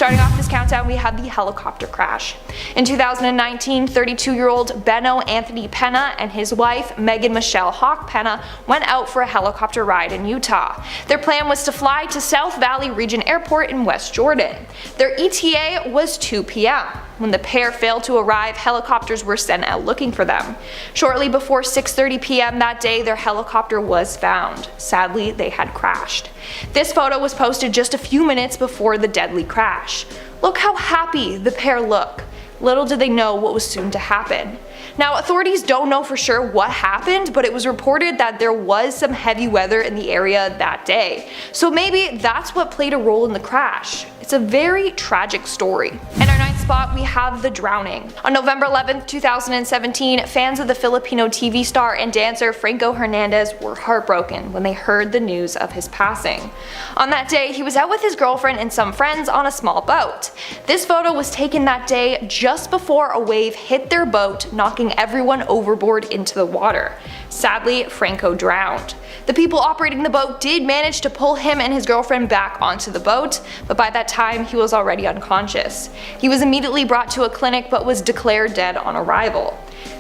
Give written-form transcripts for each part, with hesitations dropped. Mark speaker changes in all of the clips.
Speaker 1: Starting off this countdown, we have the helicopter crash. In 2019, 32-year-old Benno Anthony Penna and his wife, Megan Michelle Hawk Penna, went out for a helicopter ride in Utah. Their plan was to fly to South Valley Region Airport in West Jordan. Their ETA was 2 p.m. When the pair failed to arrive, helicopters were sent out looking for them. Shortly before 6:30 p.m. that day, their helicopter was found. Sadly, they had crashed. This photo was posted just a few minutes before the deadly crash. Look how happy the pair look. Little did they know what was soon to happen. Now, authorities don't know for sure what happened, but it was reported that there was some heavy weather in the area that day. So maybe that's what played a role in the crash. It's a very tragic story. In our ninth spot, we have the drowning. On November 11th, 2017, fans of the Filipino TV star and dancer Franco Hernandez were heartbroken when they heard the news of his passing. On that day, he was out with his girlfriend and some friends on a small boat. This photo was taken that day just before a wave hit their boat, knocking everyone overboard into the water. Sadly, Franco drowned. The people operating the boat did manage to pull him and his girlfriend back onto the boat, but by that time he was already unconscious. He was immediately brought to a clinic but was declared dead on arrival.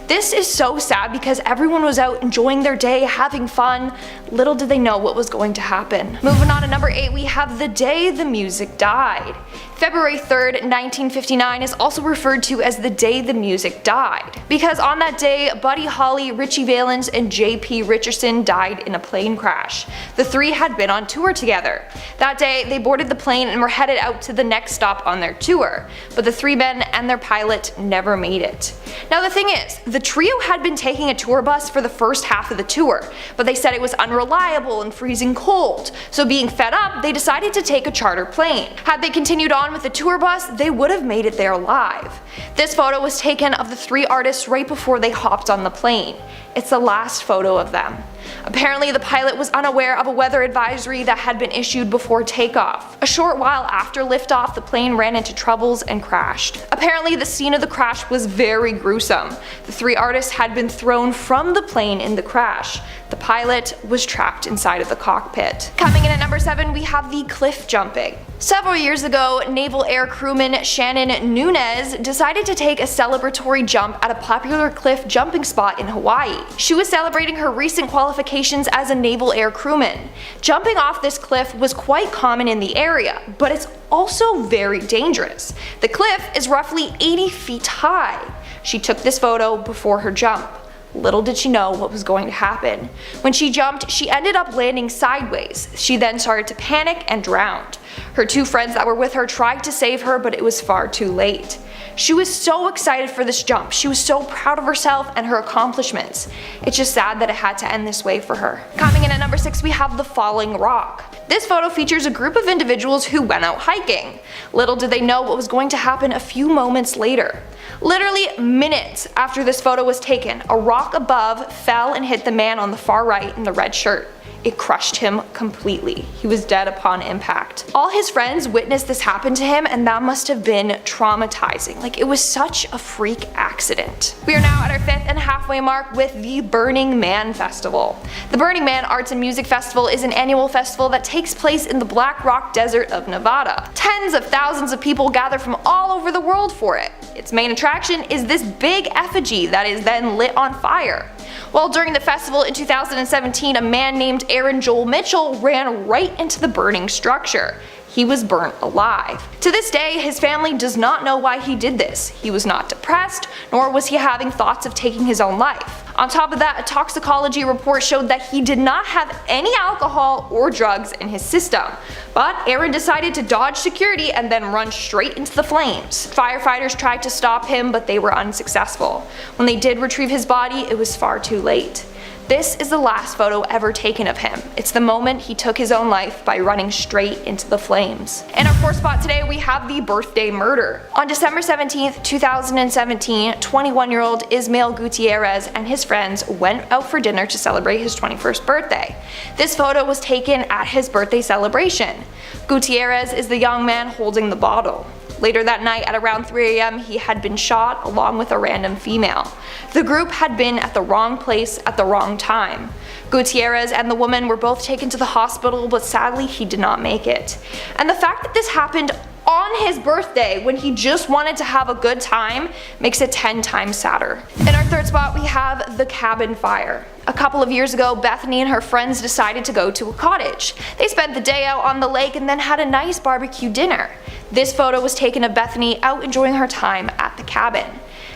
Speaker 1: This is so sad because everyone was out enjoying their day, having fun. Little did they know what was going to happen. Moving on to number 8, we have the day the music died. February 3rd, 1959 is also referred to as the day the music died, because on that day, Buddy Holly, Richie Valens, and J.P. Richardson died in a plane crash. The three had been on tour together. That day, they boarded the plane and were headed out to the next stop on their tour, but the three men and their pilot never made it. Now the thing is, the trio had been taking a tour bus for the first half of the tour, but they said it was unreliable and freezing cold, so being fed up, they decided to take a charter plane. Had they continued on with the tour bus, they would have made it there alive. This photo was taken of the three artists right before they hopped on the plane. It's the last photo of them. Apparently, the pilot was unaware of a weather advisory that had been issued before takeoff. A short while after liftoff, the plane ran into troubles and crashed. Apparently, the scene of the crash was very gruesome. The three artists had been thrown from the plane in the crash. The pilot was trapped inside of the cockpit. Coming in at number 7, we have the cliff jumping. Several years ago, Naval Air crewman Shannon Nunez decided to take a celebratory jump at a popular cliff jumping spot in Hawaii. She was celebrating her recent qualifications as a Naval Air crewman. Jumping off this cliff was quite common in the area, but it's also very dangerous. The cliff is roughly 80 feet high. She took this photo before her jump. Little did she know what was going to happen. When she jumped, she ended up landing sideways. She then started to panic and drowned. Her two friends that were with her tried to save her, but it was far too late. She was so excited for this jump. She was so proud of herself and her accomplishments. It's just sad that it had to end this way for her. Coming in at number 6, we have the falling rock. This photo features a group of individuals who went out hiking. Little did they know what was going to happen a few moments later. Literally minutes after this photo was taken, a rock above fell and hit the man on the far right in the red shirt. It crushed him completely. He was dead upon impact. All his friends witnessed this happen to him, and that must have been traumatizing. Like, it was such a freak accident. We are now at our 5th and halfway mark with the Burning Man Festival. The Burning Man Arts and Music Festival is an annual festival that takes place in the Black Rock Desert of Nevada. Tens of thousands of people gather from all over the world for it. Its main attraction is this big effigy that is then lit on fire. Well, during the festival in 2017, a man named Aaron Joel Mitchell ran right into the burning structure. He was burnt alive. To this day, his family does not know why he did this. He was not depressed, nor was he having thoughts of taking his own life. On top of that, a toxicology report showed that he did not have any alcohol or drugs in his system. But Aaron decided to dodge security and then run straight into the flames. Firefighters tried to stop him, but they were unsuccessful. When they did retrieve his body, it was far too late. This is the last photo ever taken of him. It's the moment he took his own life by running straight into the flames. In our 4th spot today, we have the birthday murder. On December 17th, 2017, 21-year-old Ismael Gutierrez and his friends went out for dinner to celebrate his 21st birthday. This photo was taken at his birthday celebration. Gutierrez is the young man holding the bottle. Later that night at around 3 a.m. he had been shot along with a random female. The group had been at the wrong place at the wrong time. Gutierrez and the woman were both taken to the hospital, but sadly he did not make it. And the fact that this happened on his birthday when he just wanted to have a good time makes it 10 times sadder. In our third spot, we have the cabin fire. A couple of years ago, Bethany and her friends decided to go to a cottage. They spent the day out on the lake and then had a nice barbecue dinner. This photo was taken of Bethany out enjoying her time at the cabin.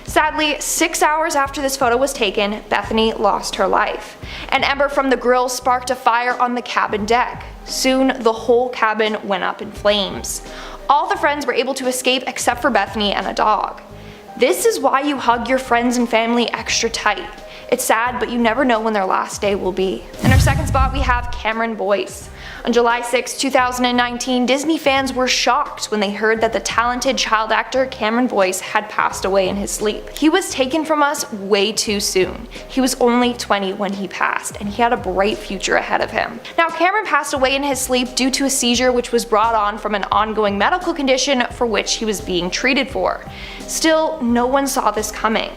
Speaker 1: Sadly, 6 hours after this photo was taken, Bethany lost her life. An ember from the grill sparked a fire on the cabin deck. Soon, the whole cabin went up in flames. All the friends were able to escape except for Bethany and a dog. This is why you hug your friends and family extra tight. It's sad, but you never know when their last day will be. In our second spot, we have Cameron Boyce. On July 6, 2019, Disney fans were shocked when they heard that the talented child actor Cameron Boyce had passed away in his sleep. He was taken from us way too soon. He was only 20 when he passed, and he had a bright future ahead of him. Now, Cameron passed away in his sleep due to a seizure which was brought on from an ongoing medical condition for which he was being treated for. Still, no one saw this coming.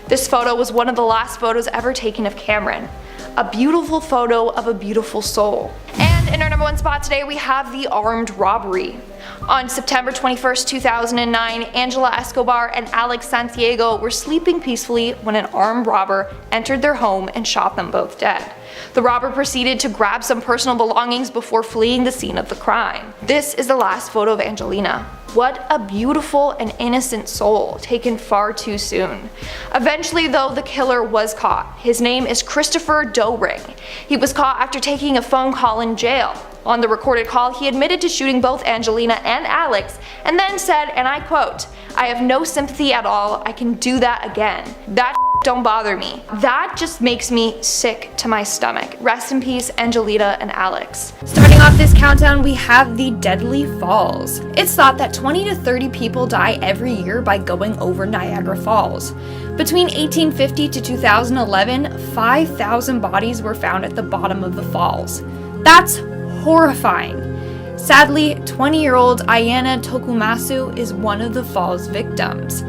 Speaker 1: This photo was one of the last photos ever taken of Cameron. A beautiful photo of a beautiful soul. And in our number one spot today, we have the armed robbery. On September 21st, 2009, Angela Escobar and Alex Santiago were sleeping peacefully when an armed robber entered their home and shot them both dead. The robber proceeded to grab some personal belongings before fleeing the scene of the crime. This is the last photo of Angelina. What a beautiful and innocent soul, taken far too soon. Eventually, though, the killer was caught. His name is Christopher Doring. He was caught after taking a phone call in jail. On the recorded call, he admitted to shooting both Angelina and Alex, and then said, and I quote, "I have no sympathy at all. I can do that again. That don't bother me." That just makes me sick to my stomach. Rest in peace, Angelina and Alex. Starting off this countdown, we have the deadly falls. It's thought that 20 to 30 people die every year by going over Niagara Falls. Between 1850 to 2011, 5,000 bodies were found at the bottom of the falls. That's horrifying. Sadly, 20-year-old Ayana Tokumasu is one of the fall's victims.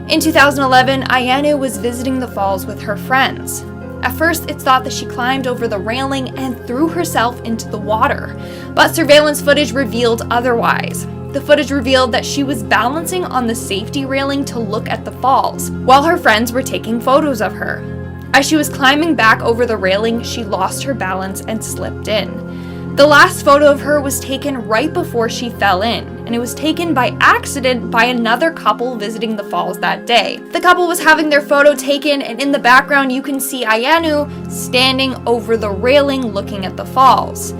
Speaker 1: In 2011, Ayana was visiting the falls with her friends. At first, it's thought that she climbed over the railing and threw herself into the water, but surveillance footage revealed otherwise. The footage revealed that she was balancing on the safety railing to look at the falls, while her friends were taking photos of her. As she was climbing back over the railing, she lost her balance and slipped in. The last photo of her was taken right before she fell in, and it was taken by accident by another couple visiting the falls that day. The couple was having their photo taken, and in the background you can see Ayanu standing over the railing looking at the falls.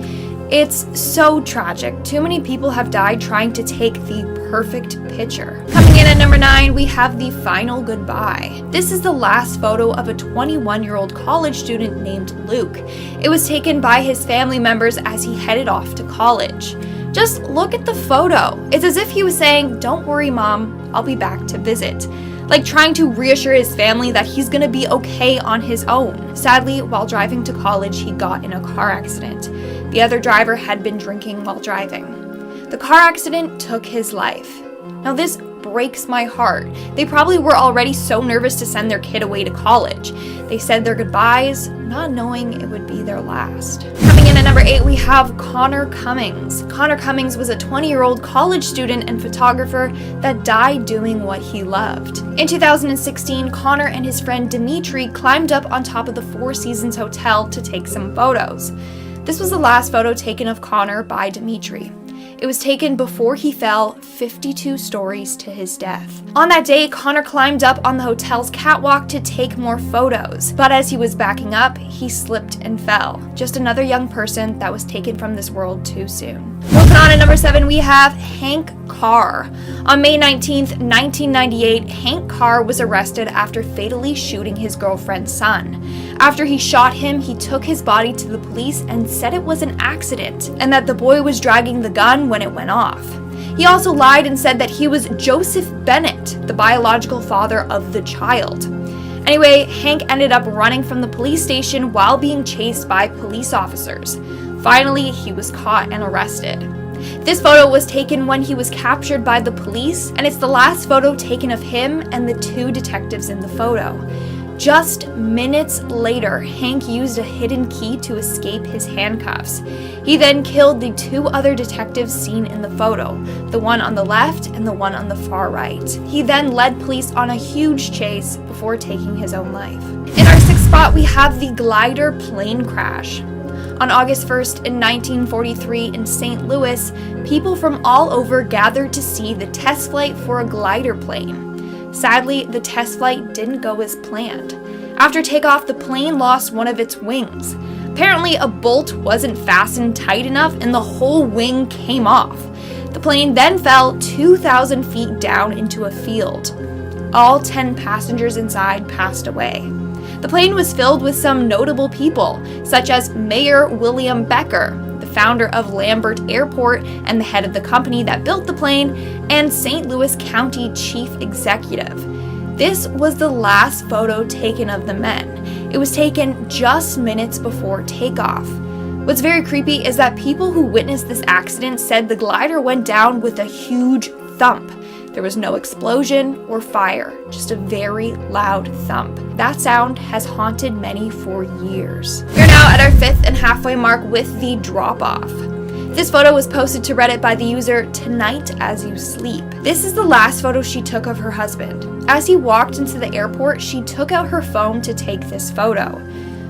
Speaker 1: It's so tragic. Too many people have died trying to take the perfect picture. Coming in at number 9, we have the final goodbye. This is the last photo of a 21-year-old college student named Luke. It was taken by his family members as he headed off to college. Just look at the photo. It's as if he was saying, "Don't worry, Mom, I'll be back to visit." Like trying to reassure his family that he's gonna be okay on his own. Sadly, while driving to college, he got in a car accident. The other driver had been drinking while driving. The car accident took his life. Now this breaks my heart. They probably were already so nervous to send their kid away to college. They said their goodbyes, not knowing it would be their last. Coming in at number 8, we have Connor Cummings. Connor Cummings was a 20-year-old college student and photographer that died doing what he loved. In 2016, Connor and his friend Dimitri climbed up on top of the Four Seasons Hotel to take some photos. This was the last photo taken of Connor by Dimitri. It was taken before he fell 52 stories to his death. On that day, Connor climbed up on the hotel's catwalk to take more photos, but as he was backing up, he slipped and fell. Just another young person that was taken from this world too soon. Moving on at number 7, we have Hank Carr. On May 19th, 1998, Hank Carr was arrested after fatally shooting his girlfriend's son. After he shot him, he took his body to the police and said it was an accident, and that the boy was dragging the gun when it went off. He also lied and said that he was Joseph Bennett, the biological father of the child. Anyway, Hank ended up running from the police station while being chased by police officers. Finally, he was caught and arrested. This photo was taken when he was captured by the police, and it's the last photo taken of him and the two detectives in the photo. Just minutes later, Hank used a hidden key to escape his handcuffs. He then killed the 2 other detectives seen in the photo, the one on the left and the one on the far right. He then led police on a huge chase before taking his own life. In our 6th spot, we have the glider plane crash. On August 1st in 1943 in St. Louis, people from all over gathered to see the test flight for a glider plane. Sadly, the test flight didn't go as planned. After takeoff, the plane lost one of its wings. Apparently, a bolt wasn't fastened tight enough and the whole wing came off. The plane then fell 2,000 feet down into a field. All 10 passengers inside passed away. The plane was filled with some notable people, such as Mayor William Becker, the founder of Lambert Airport and the head of the company that built the plane, and St. Louis County Chief Executive. This was the last photo taken of the men. It was taken just minutes before takeoff. What's very creepy is that people who witnessed this accident said the glider went down with a huge thump. There was no explosion or fire, just a very loud thump. That sound has haunted many for years. We're now at our 5th and halfway mark with the drop-off. This photo was posted to Reddit by the user Tonight As You Sleep. This is the last photo she took of her husband. As he walked into the airport, she took out her phone to take this photo.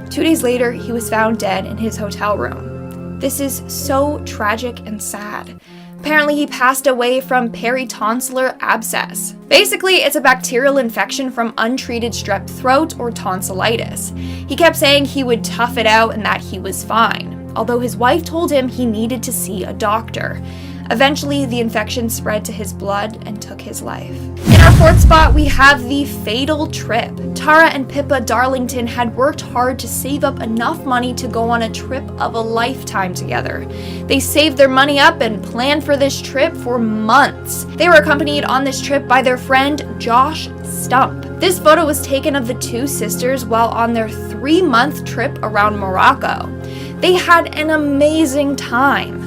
Speaker 1: 2 days later, he was found dead in his hotel room. This is so tragic and sad. Apparently, he passed away from peritonsillar abscess. Basically, it's a bacterial infection from untreated strep throat or tonsillitis. He kept saying he would tough it out and that he was fine, although his wife told him he needed to see a doctor. Eventually, the infection spread to his blood and took his life. In our 4th spot, we have the fatal trip. Tara and Pippa Darlington had worked hard to save up enough money to go on a trip of a lifetime together. They saved their money up and planned for this trip for months. They were accompanied on this trip by their friend Josh Stump. This photo was taken of the 2 sisters while on their 3-month trip around Morocco. They had an amazing time.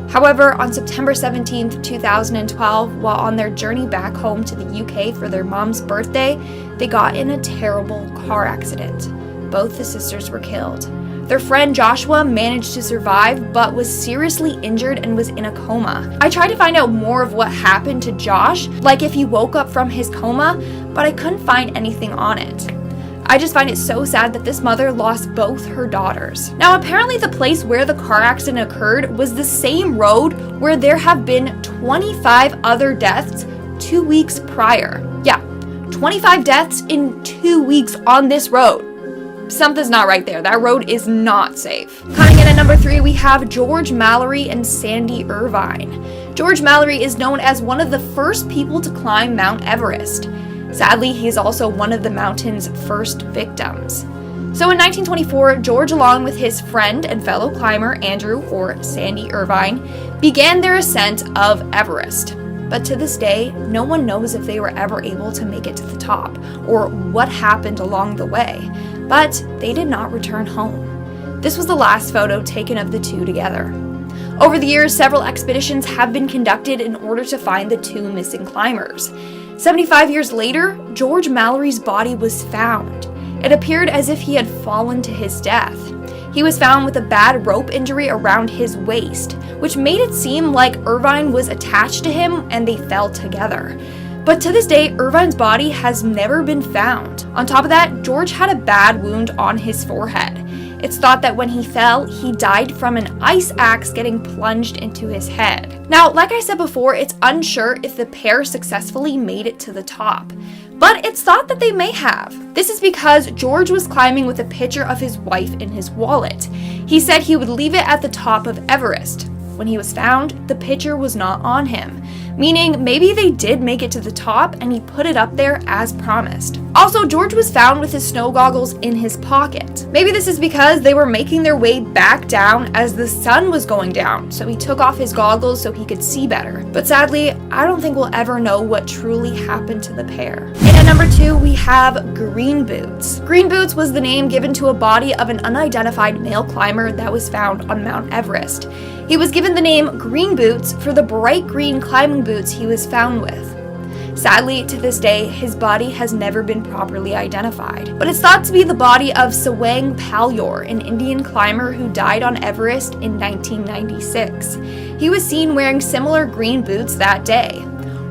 Speaker 1: However, on September 17, 2012, while on their journey back home to the UK for their mom's birthday, they got in a terrible car accident. Both the sisters were killed. Their friend Joshua managed to survive, but was seriously injured and was in a coma. I tried to find out more of what happened to Josh, like if he woke up from his coma, but I couldn't find anything on it. I just find it so sad that this mother lost both her daughters. Now, apparently the place where the car accident occurred was the same road where there have been 25 other deaths 2 weeks prior. Yeah, 25 deaths in 2 weeks on this road. Something's not right there. That road is not safe. Coming in at number 3, we have George Mallerie and Sandy Irvine. George Mallerie is known as one of the first people to climb Mount Everest. Sadly, he's also one of the mountain's first victims. So in 1924, George, along with his friend and fellow climber Andrew, or Sandy Irvine, began their ascent of Everest. But to this day, no one knows if they were ever able to make it to the top, or what happened along the way. But they did not return home. This was the last photo taken of the 2 together. Over the years, several expeditions have been conducted in order to find the 2 missing climbers. 75 years later, George Mallerie's body was found. It appeared as if he had fallen to his death. He was found with a bad rope injury around his waist, which made it seem like Irvine was attached to him and they fell together. But to this day, Irvine's body has never been found. On top of that, George had a bad wound on his forehead. It's thought that when he fell, he died from an ice axe getting plunged into his head. Now, like I said before, it's unsure if the pair successfully made it to the top, but it's thought that they may have. This is because George was climbing with a picture of his wife in his wallet. He said he would leave it at the top of Everest. When he was found, the picture was not on him, meaning maybe they did make it to the top and he put it up there as promised. Also, George was found with his snow goggles in his pocket. Maybe this is because they were making their way back down as the sun was going down, so he took off his goggles so he could see better. But sadly, I don't think we'll ever know what truly happened to the pair. And at number 2, we have Green Boots. Green Boots was the name given to a body of an unidentified male climber that was found on Mount Everest. He was given the name Green Boots for the bright green climbing boots he was found with. Sadly, to this day, his body has never been properly identified. But it's thought to be the body of Sawang Palyor, an Indian climber who died on Everest in 1996. He was seen wearing similar green boots that day.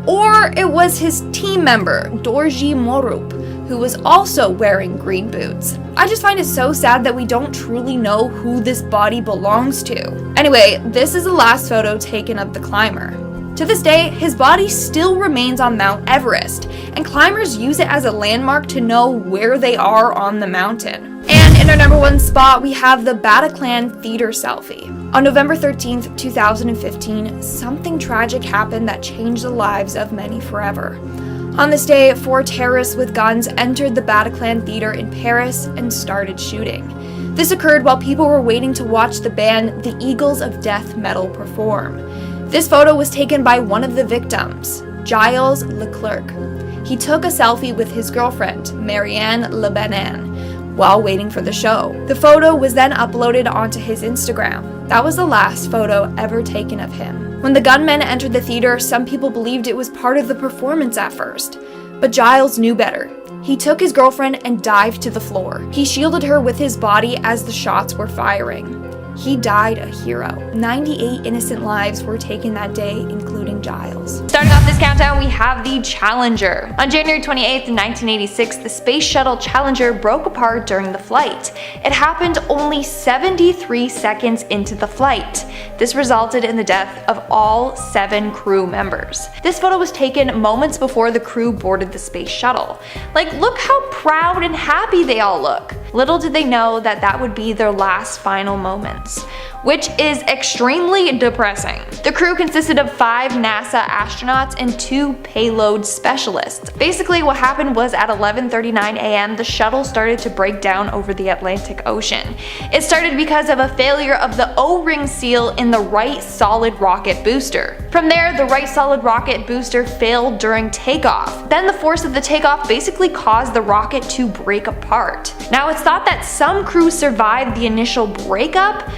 Speaker 1: Or it was his team member, Dorji Morup, who was also wearing green boots. I just find it so sad that we don't truly know who this body belongs to. Anyway, this is the last photo taken of the climber. To this day, his body still remains on Mount Everest, and climbers use it as a landmark to know where they are on the mountain. And in our number 1 spot, we have the Bataclan Theater selfie. On November 13th, 2015, something tragic happened that changed the lives of many forever. On this day, 4 terrorists with guns entered the Bataclan Theater in Paris and started shooting. This occurred while people were waiting to watch the band The Eagles of Death Metal perform. This photo was taken by one of the victims, Giles Leclerc. He took a selfie with his girlfriend, Marianne Lebanon, while waiting for the show. The photo was then uploaded onto his Instagram. That was the last photo ever taken of him. When the gunmen entered the theater, some people believed it was part of the performance at first. But Giles knew better. He took his girlfriend and dived to the floor. He shielded her with his body as the shots were firing. He died a hero. 98 innocent lives were taken that day, including Giles. Starting off this countdown, we have the Challenger. On January 28th, 1986, the Space Shuttle Challenger broke apart during the flight. It happened only 73 seconds into the flight. This resulted in the death of all 7 crew members. This photo was taken moments before the crew boarded the space shuttle. Like, look how proud and happy they all look. Little did they know that that would be their last final moments, which is extremely depressing. The crew consisted of 5 NASA astronauts and 2 payload specialists. Basically, what happened was at 11:39 a.m., the shuttle started to break down over the Atlantic Ocean. It started because of a failure of the O-ring seal in the right solid rocket booster. From there, the right solid rocket booster failed during takeoff. Then the force of the takeoff basically caused the rocket to break apart. Now, it's thought that some crew survived the initial breakup,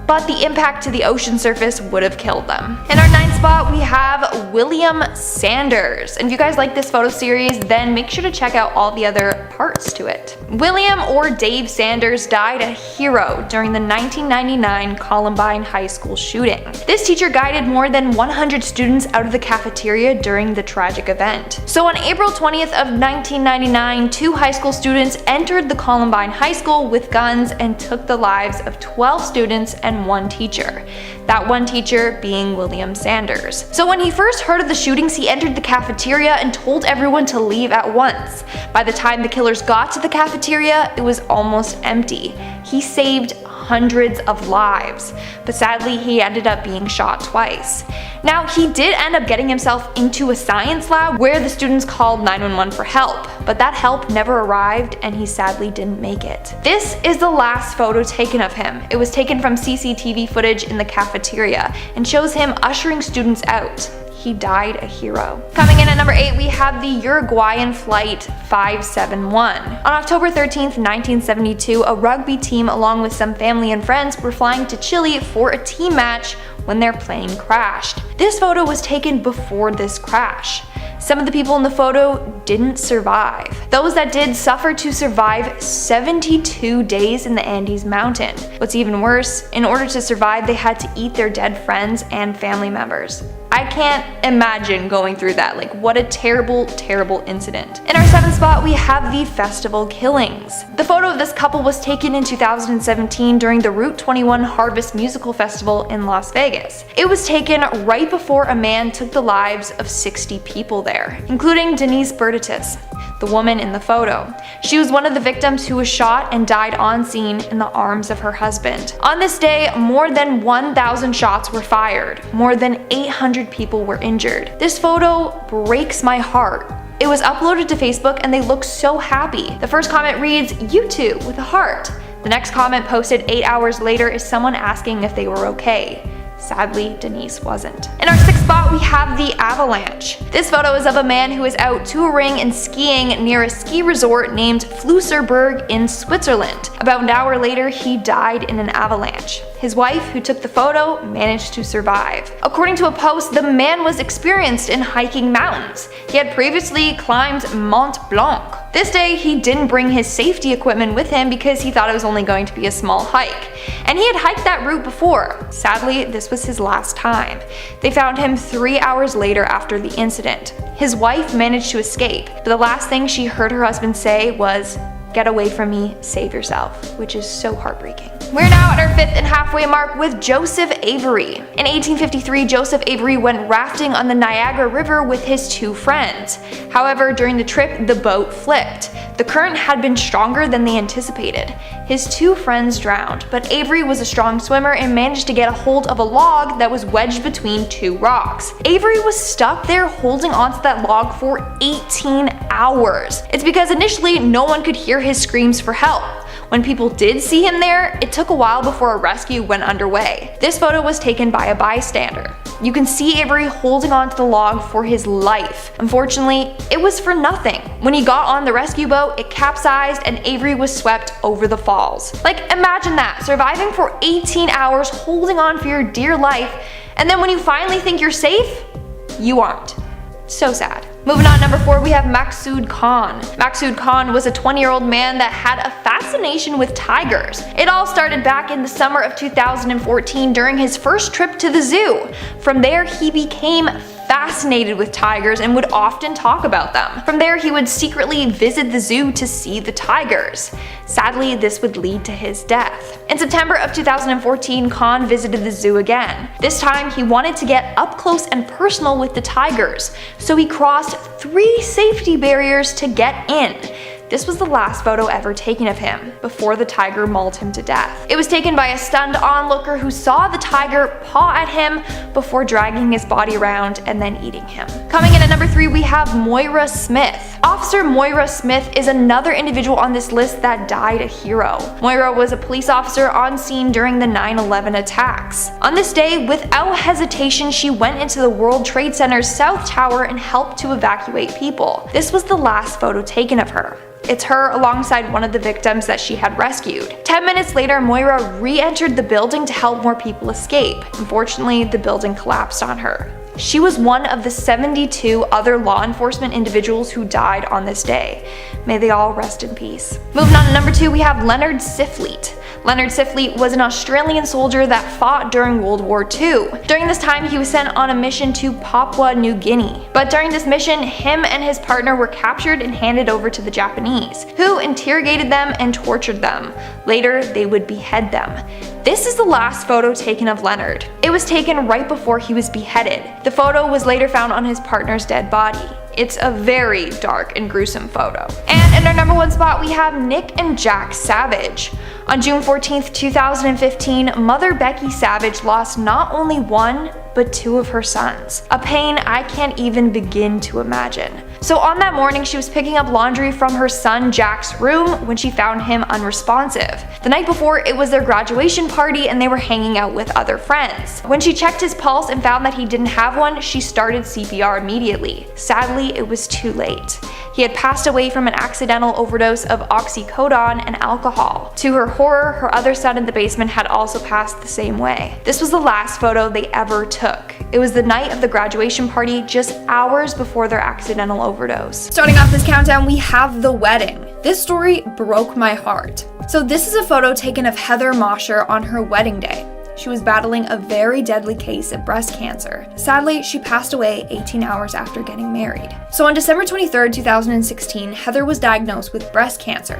Speaker 1: but the impact to the ocean surface would have killed them. In our 9th spot, we have William Sanders. And if you guys like this photo series, then make sure to check out all the other parts to it. William, or Dave Sanders, died a hero during the 1999 Columbine High School shooting. This teacher guided more than 100 students out of the cafeteria during the tragic event. So on April 20th of 1999, 2 high school students entered the Columbine High School with guns and took the lives of 12 students and 1 teacher. That 1 teacher being William Sanders. So when he first heard of the shootings, he entered the cafeteria and told everyone to leave at once. By the time the killers got to the cafeteria, it was almost empty. He saved hundreds of lives, but sadly he ended up being shot twice. Now, he did end up getting himself into a science lab where the students called 911 for help, but that help never arrived and he sadly didn't make it. This is the last photo taken of him. It was taken from CCTV footage in the cafeteria and shows him ushering students out. He died a hero. Coming in at number 8, we have the Uruguayan Flight 571. On October 13th, 1972, a rugby team along with some family and friends were flying to Chile for a team match when their plane crashed. This photo was taken before this crash. Some of the people in the photo didn't survive. Those that did suffered to survive 72 days in the Andes mountain. What's even worse, in order to survive, they had to eat their dead friends and family members. I can't imagine going through that. Like, what a terrible, terrible incident. In our 7th spot, we have the festival killings. The photo of this couple was taken in 2017 during the Route 21 Harvest Musical Festival in Las Vegas. It was taken right before a man took the lives of 60 people there, including Denise Bertitus, the woman in the photo. She was one of the victims who was shot and died on scene in the arms of her husband. On this day, more than 1,000 shots were fired. More than 800 people were injured. This photo breaks my heart. It was uploaded to Facebook and they look so happy. The first comment reads, "You too," with a heart. The next comment posted 8 hours later is someone asking if they were okay. Sadly, Denise wasn't. In our sixth spot, we have the avalanche. This photo is of a man who is out touring and skiing near a ski resort named Flüsserberg in Switzerland. About an hour later, he died in an avalanche. His wife, who took the photo, managed to survive. According to a post, the man was experienced in hiking mountains. He had previously climbed Mont Blanc. This day, he didn't bring his safety equipment with him because he thought it was only going to be a small hike. And he had hiked that route before. Sadly, this was his last time. They found him 3 hours later after the incident. His wife managed to escape, but the last thing she heard her husband say was, "Get away from me, save yourself," which is so heartbreaking. We're now at our fifth and halfway mark with Joseph Avery. In 1853, Joseph Avery went rafting on the Niagara River with his 2 friends. However, during the trip, the boat flipped. The current had been stronger than they anticipated. His 2 friends drowned, but Avery was a strong swimmer and managed to get a hold of a log that was wedged between 2 rocks. Avery was stuck there holding onto that log for 18 hours. It's because initially no one could hear his screams for help. When people did see him there, it took a while before a rescue went underway. This photo was taken by a bystander. You can see Avery holding onto the log for his life. Unfortunately, it was for nothing. When he got on the rescue boat, it capsized and Avery was swept over the falls. Like, imagine that, surviving for 18 hours, holding on for your dear life, and then when you finally think you're safe, you aren't. So sad. Moving on, number 4, we have Maksud Khan. Maksud Khan was a 20-year-old man that had a fascination with tigers. It all started back in the summer of 2014 during his first trip to the zoo. From there, he became fascinated with tigers and would often talk about them. From there, he would secretly visit the zoo to see the tigers. Sadly, this would lead to his death. In September of 2014, Khan visited the zoo again. This time, he wanted to get up close and personal with the tigers, so he crossed 3 safety barriers to get in. This was the last photo ever taken of him, before the tiger mauled him to death. It was taken by a stunned onlooker who saw the tiger paw at him before dragging his body around and then eating him. Coming in at number 3, we have Moira Smith. Officer Moira Smith is another individual on this list that died a hero. Moira was a police officer on scene during the 9/11 attacks. On this day, without hesitation, she went into the World Trade Center's South Tower and helped to evacuate people. This was the last photo taken of her. It's her alongside one of the victims that she had rescued. 10 minutes later, Moira re-entered the building to help more people escape. Unfortunately, the building collapsed on her. She was one of the 72 other law enforcement individuals who died on this day. May they all rest in peace. Moving on to number 2, we have Leonard Siflete. Leonard Siflete was an Australian soldier that fought during World War II. During this time, he was sent on a mission to Papua New Guinea. But during this mission, him and his partner were captured and handed over to the Japanese, who interrogated them and tortured them. Later, they would behead them. This is the last photo taken of Leonard. It was taken right before he was beheaded. The photo was later found on his partner's dead body. It's a very dark and gruesome photo. And in our number 1 spot, we have Nick and Jack Savage. On June 14th, 2015, mother Becky Savage lost not only 1, but 2 of her sons. A pain I can't even begin to imagine. So on that morning, she was picking up laundry from her son Jack's room when she found him unresponsive. The night before, it was their graduation party and they were hanging out with other friends. When she checked his pulse and found that he didn't have one, she started CPR immediately. Sadly, it was too late. He had passed away from an accidental overdose of oxycodone and alcohol. To her horror, her other son in the basement had also passed the same way. This was the last photo they ever took. It was the night of the graduation party, just hours before their accidental overdose. Starting off this countdown, we have the wedding. This story broke my heart. So this is a photo taken of Heather Mosher on her wedding day. She was battling a very deadly case of breast cancer. Sadly, she passed away 18 hours after getting married. So on December 23rd, 2016, Heather was diagnosed with breast cancer.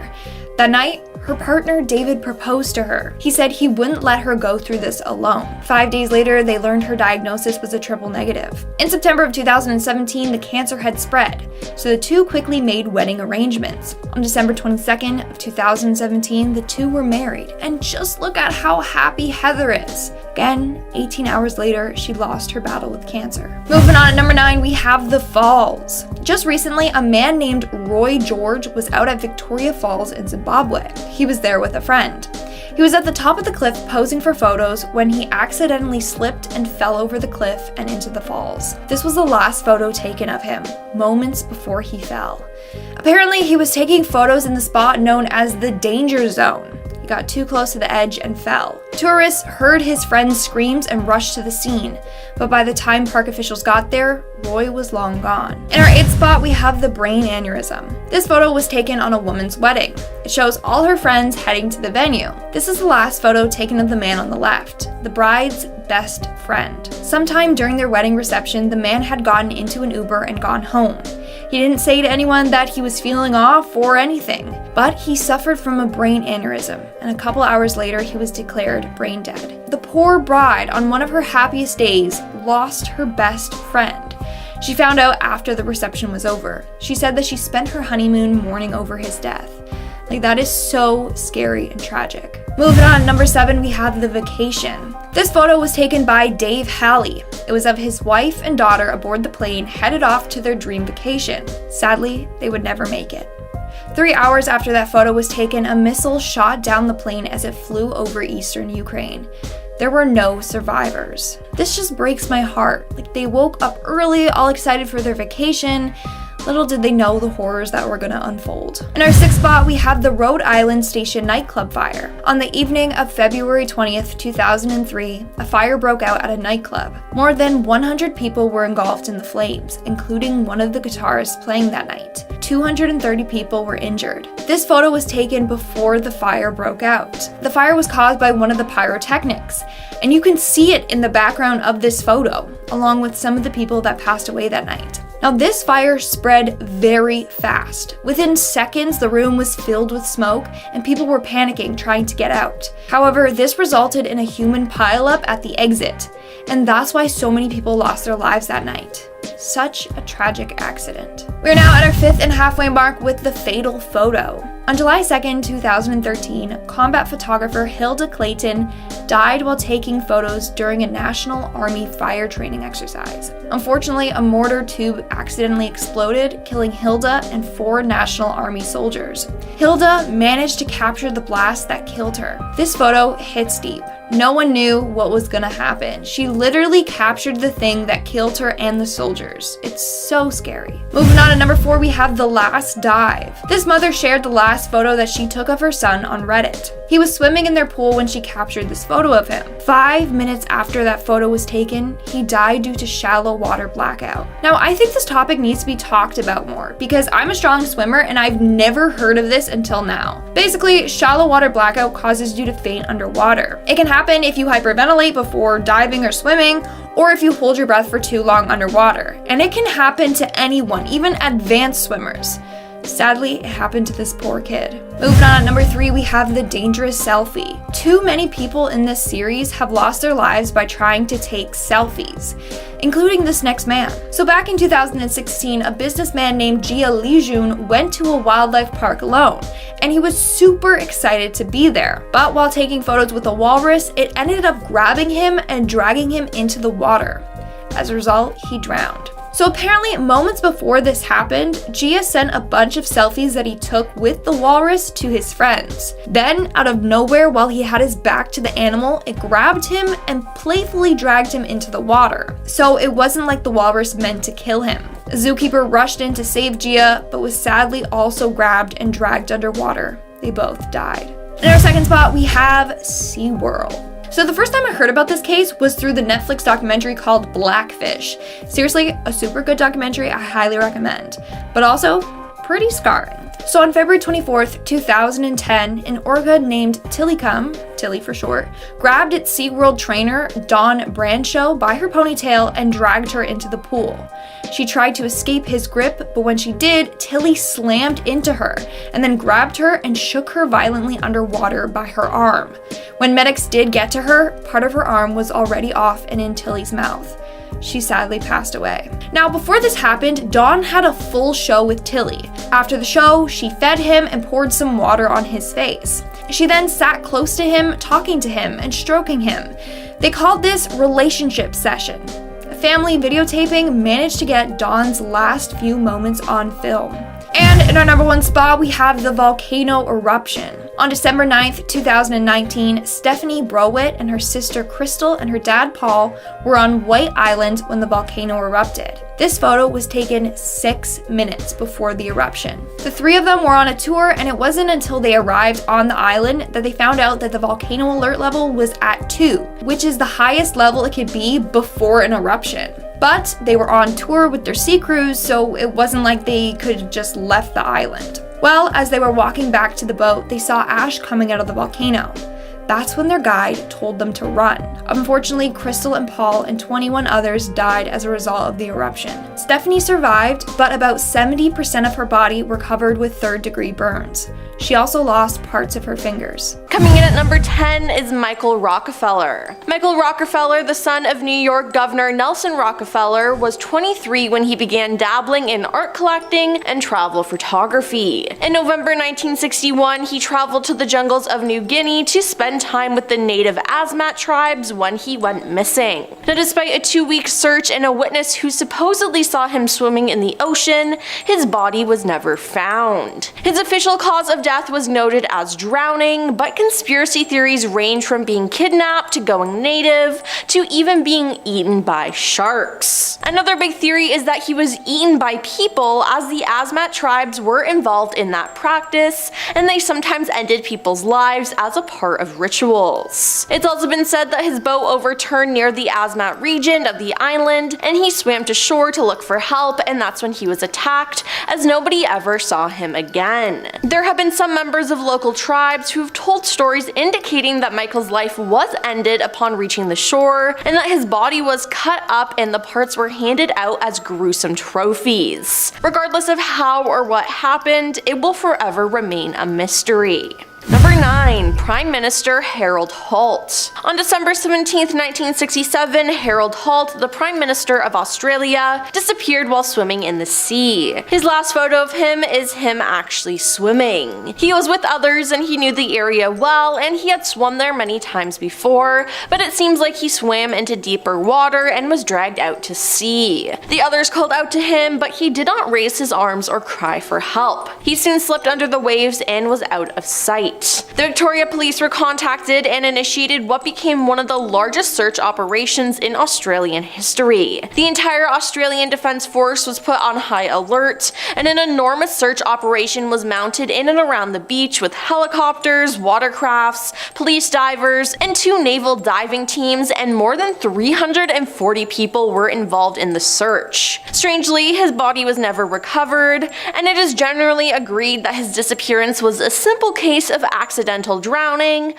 Speaker 1: That night, her partner David proposed to her. He said he wouldn't let her go through this alone. 5 days later, they learned her diagnosis was a triple negative. In September of 2017, the cancer had spread, so the two quickly made wedding arrangements. On December 22nd of 2017, the two were married, and just look at how happy Heather is. Again, 18 hours later, she lost her battle with cancer. Moving on at number 9, we have the Falls. Just recently, a man named Roy George was out at Victoria Falls in Zimbabwe. He was there with a friend. He was at the top of the cliff posing for photos when he accidentally slipped and fell over the cliff and into the falls. This was the last photo taken of him, moments before he fell. Apparently, he was taking photos in the spot known as the danger zone. He got too close to the edge and fell. Tourists heard his friend's screams and rushed to the scene, but by the time park officials got there, Roy was long gone. In our 8th spot, we have the brain aneurysm. This photo was taken on a woman's wedding. It shows all her friends heading to the venue. This is the last photo taken of the man on the left, the bride's best friend. Sometime during their wedding reception, the man had gotten into an Uber and gone home. He didn't say to anyone that he was feeling off or anything, but he suffered from a brain aneurysm, and a couple hours later he was declared brain dead. The poor bride, on one of her happiest days, lost her best friend. She found out after the reception was over. She said that she spent her honeymoon mourning over his death. Like, that is so scary and tragic. Moving on, number 7, we have the vacation. This photo was taken by Dave Halley. It was of his wife and daughter aboard the plane headed off to their dream vacation. Sadly, they would never make it. 3 hours after that photo was taken, a missile shot down the plane as it flew over eastern Ukraine. There were no survivors. This just breaks my heart. Like, they woke up early, all excited for their vacation. Little did they know the horrors that were gonna unfold. In our 6th spot, we have the Rhode Island Station nightclub fire. On the evening of February 20th, 2003, a fire broke out at a nightclub. More than 100 people were engulfed in the flames, including one of the guitarists playing that night. 230 people were injured. This photo was taken before the fire broke out. The fire was caused by one of the pyrotechnics, and you can see it in the background of this photo, along with some of the people that passed away that night. Now, this fire spread very fast. Within seconds, the room was filled with smoke and people were panicking, trying to get out. However, this resulted in a human pileup at the exit, and that's why so many people lost their lives that night. Such a tragic accident. We're now at our 5th and halfway mark with the fatal photo. On July 2nd, 2013, combat photographer Hilda Clayton died while taking photos during a National Army fire training exercise. Unfortunately, a mortar tube accidentally exploded, killing Hilda and 4 National Army soldiers. Hilda managed to capture the blast that killed her. This photo hits deep. No one knew what was gonna happen. She literally captured the thing that killed her and the soldiers. It's so scary. Moving on to number 4, we have the last dive. This mother shared the last photo that she took of her son on Reddit. He was swimming in their pool when she captured this photo of him. 5 minutes after that photo was taken, he died due to shallow water blackout. Now, I think this topic needs to be talked about more because I'm a strong swimmer and I've never heard of this until now. Basically, shallow water blackout causes you to faint underwater. It can happen if you hyperventilate before diving or swimming, or if you hold your breath for too long underwater. And it can happen to anyone, even advanced swimmers. Sadly, it happened to this poor kid. Moving on, at number 3, we have the dangerous selfie. Too many people in this series have lost their lives by trying to take selfies, including this next man. So back in 2016, a businessman named Jia Lijun went to a wildlife park alone, and he was super excited to be there. But while taking photos with a walrus, it ended up grabbing him and dragging him into the water. As a result, he drowned. So apparently, moments before this happened, Jia sent a bunch of selfies that he took with the walrus to his friends. Then, out of nowhere, while he had his back to the animal, it grabbed him and playfully dragged him into the water. So it wasn't like the walrus meant to kill him. A zookeeper rushed in to save Jia, but was sadly also grabbed and dragged underwater. They both died. In our 2nd spot, we have SeaWorld. So the first time I heard about this case was through the Netflix documentary called Blackfish. Seriously, a super good documentary I highly recommend, but also pretty scarring. So on February 24th, 2010, an orca named Tilly for short, grabbed its SeaWorld trainer, Dawn Brancho, by her ponytail and dragged her into the pool. She tried to escape his grip, but when she did, Tilly slammed into her and then grabbed her and shook her violently underwater by her arm. When medics did get to her, part of her arm was already off and in Tilly's mouth. She sadly passed away. Now, before this happened, Dawn had a full show with Tilly. After the show, she fed him and poured some water on his face. She then sat close to him, talking to him and stroking him. They called this relationship session. A family videotaping managed to get Dawn's last few moments on film. And in our number 1 spot, we have the volcano eruption. On December 9th, 2019, Stephanie Browitt and her sister Crystal and her dad Paul were on White Island when the volcano erupted. This photo was taken 6 minutes before the eruption. The three of them were on a tour, and it wasn't until they arrived on the island that they found out that the volcano alert level was at 2, which is the highest level it could be before an eruption. But they were on tour with their sea crews, so it wasn't like they could have just left the island. Well, as they were walking back to the boat, they saw ash coming out of the volcano. That's when their guide told them to run. Unfortunately, Crystal and Paul and 21 others died as a result of the eruption. Stephanie survived, but about 70% of her body were covered with third-degree burns. She also lost parts of her fingers.
Speaker 2: Coming in at number 10 is Michael Rockefeller. Michael Rockefeller, the son of New York Governor Nelson Rockefeller, was 23 when he began dabbling in art collecting and travel photography. In November 1961, he traveled to the jungles of New Guinea to spend time with the native Asmat tribes when he went missing. Now, despite a 2-week search and a witness who supposedly saw him swimming in the ocean, his body was never found. His official cause of death was noted as drowning, but conspiracy theories range from being kidnapped to going native to even being eaten by sharks. Another big theory is that he was eaten by people, as the Asmat tribes were involved in that practice, and they sometimes ended people's lives as a part of rituals. It's also been said that his boat overturned near the Asmat region of the island, and he swam to shore to look for help, and that's when he was attacked, as nobody ever saw him again. There have been some members of local tribes who've told stories indicating that Michael's life was ended upon reaching the shore, and that his body was cut up and the parts were handed out as gruesome trophies. Regardless of how or what happened, it will forever remain a mystery. Number 9. Prime Minister Harold Halt. On December 17, 1967, Harold Halt, the Prime Minister of Australia, disappeared while swimming in the sea. His last photo of him is him actually swimming. He was with others and he knew the area well, and he had swum there many times before, but it seems like he swam into deeper water and was dragged out to sea. The others called out to him, but he did not raise his arms or cry for help. He soon slipped under the waves and was out of sight. The Victoria Police were contacted and initiated what became one of the largest search operations in Australian history. The entire Australian Defence Force was put on high alert, and an enormous search operation was mounted in and around the beach with helicopters, watercrafts, police divers, and 2 naval diving teams, and more than 340 people were involved in the search. Strangely, his body was never recovered, and it is generally agreed that his disappearance was a simple case of accidental drowning,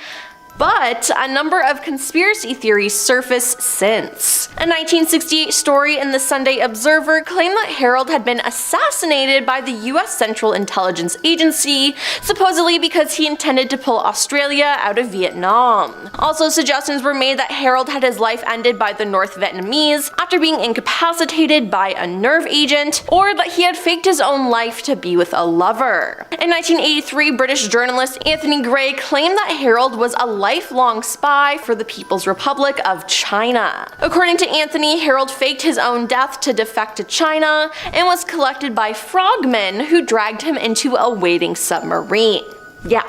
Speaker 2: but a number of conspiracy theories surfaced since. A 1968 story in the Sunday Observer claimed that Harold had been assassinated by the US Central Intelligence Agency, supposedly because he intended to pull Australia out of Vietnam. Also, suggestions were made that Harold had his life ended by the North Vietnamese after being incapacitated by a nerve agent, or that he had faked his own life to be with a lover. In 1983, British journalist Anthony Gray claimed that Harold was a lifelong spy for the People's Republic of China. According to Anthony, Harold faked his own death to defect to China and was collected by frogmen who dragged him into a waiting submarine. Yeah.